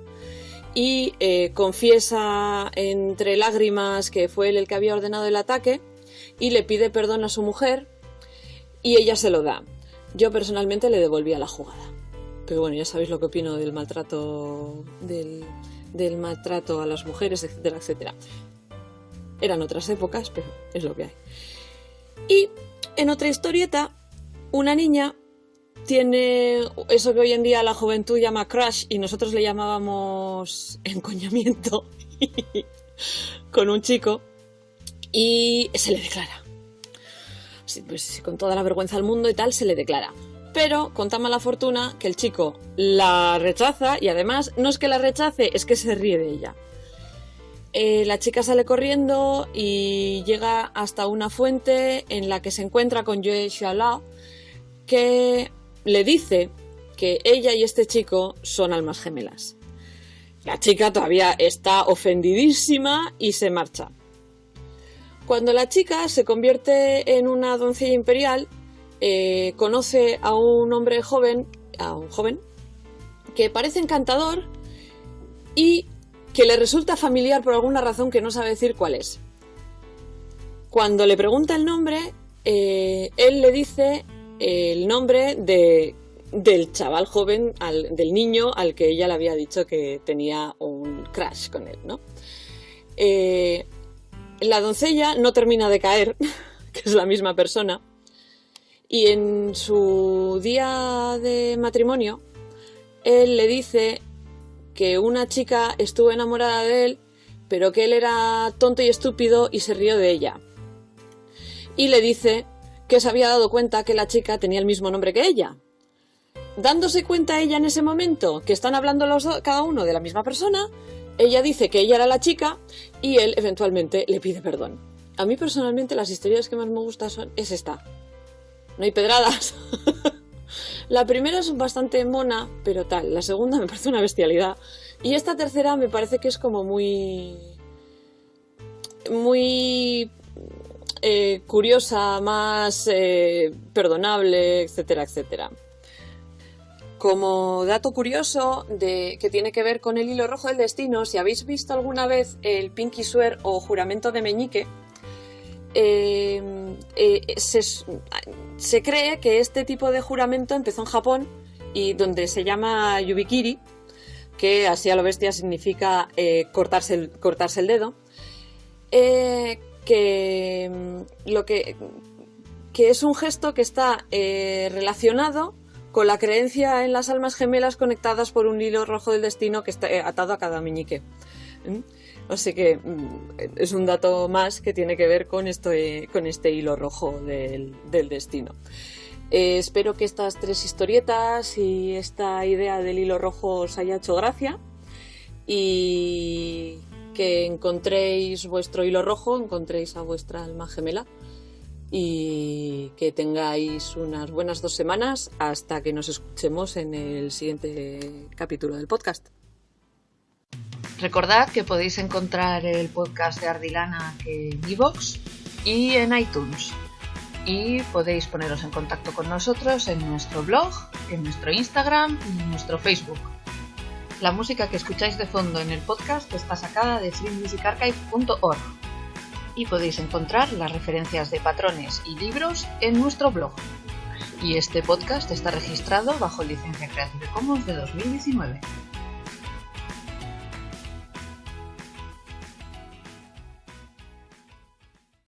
y confiesa entre lágrimas que fue él el que había ordenado el ataque y le pide perdón a su mujer y ella se lo da. Yo personalmente le devolvía la jugada. Pero bueno, ya sabéis lo que opino del maltrato del maltrato a las mujeres, etcétera, etcétera. Eran otras épocas, pero es lo que hay. Y en otra historieta, una niña tiene eso que hoy en día la juventud llama crush y nosotros le llamábamos encoñamiento con un chico y se le declara. Pues con toda la vergüenza del mundo y tal, se le declara. Pero con tan mala fortuna que el chico la rechaza y además no es que la rechace, es que se ríe de ella. La chica sale corriendo y llega hasta una fuente en la que se encuentra con Yu Xiaolao, que le dice que ella y este chico son almas gemelas. La chica todavía está ofendidísima y se marcha. Cuando la chica se convierte en una doncella imperial, conoce a un hombre joven, que parece encantador y que le resulta familiar por alguna razón que no sabe decir cuál es. Cuando le pregunta el nombre, él le dice el nombre del chaval joven, del niño al que ella le había dicho que tenía un crush con él, ¿no? La doncella no termina de caer, que es la misma persona, y en su día de matrimonio, él le dice que una chica estuvo enamorada de él, pero que él era tonto y estúpido y se rió de ella. Y le dice que se había dado cuenta que la chica tenía el mismo nombre que ella. Dándose cuenta ella en ese momento que están hablando cada uno de la misma persona, ella dice que ella era la chica y él eventualmente le pide perdón. A mí personalmente las historias que más me gustan es esta. No hay pedradas. La primera es bastante mona, pero tal. La segunda me parece una bestialidad. Y esta tercera me parece que es como muy curiosa, más perdonable, etcétera, etcétera. Como dato curioso que tiene que ver con el hilo rojo del destino, si habéis visto alguna vez el Pinky Swear o juramento de meñique, se cree que este tipo de juramento empezó en Japón y donde se llama yubikiri, que así a lo bestia significa cortarse el dedo, que es un gesto que está relacionado con la creencia en las almas gemelas conectadas por un hilo rojo del destino que está atado a cada meñique. Así que es un dato más que tiene que ver con este hilo rojo del destino. Espero que estas 3 historietas y esta idea del hilo rojo os haya hecho gracia y que encontréis vuestro hilo rojo, encontréis a vuestra alma gemela y que tengáis unas buenas 2 semanas hasta que nos escuchemos en el siguiente capítulo del podcast. Recordad que podéis encontrar el podcast de Ardilana en iVoox y en iTunes. Y podéis poneros en contacto con nosotros en nuestro blog, en nuestro Instagram y en nuestro Facebook. La música que escucháis de fondo en el podcast está sacada de freemusicarchive.org y podéis encontrar las referencias de patrones y libros en nuestro blog. Y este podcast está registrado bajo licencia Creative Commons de 2019.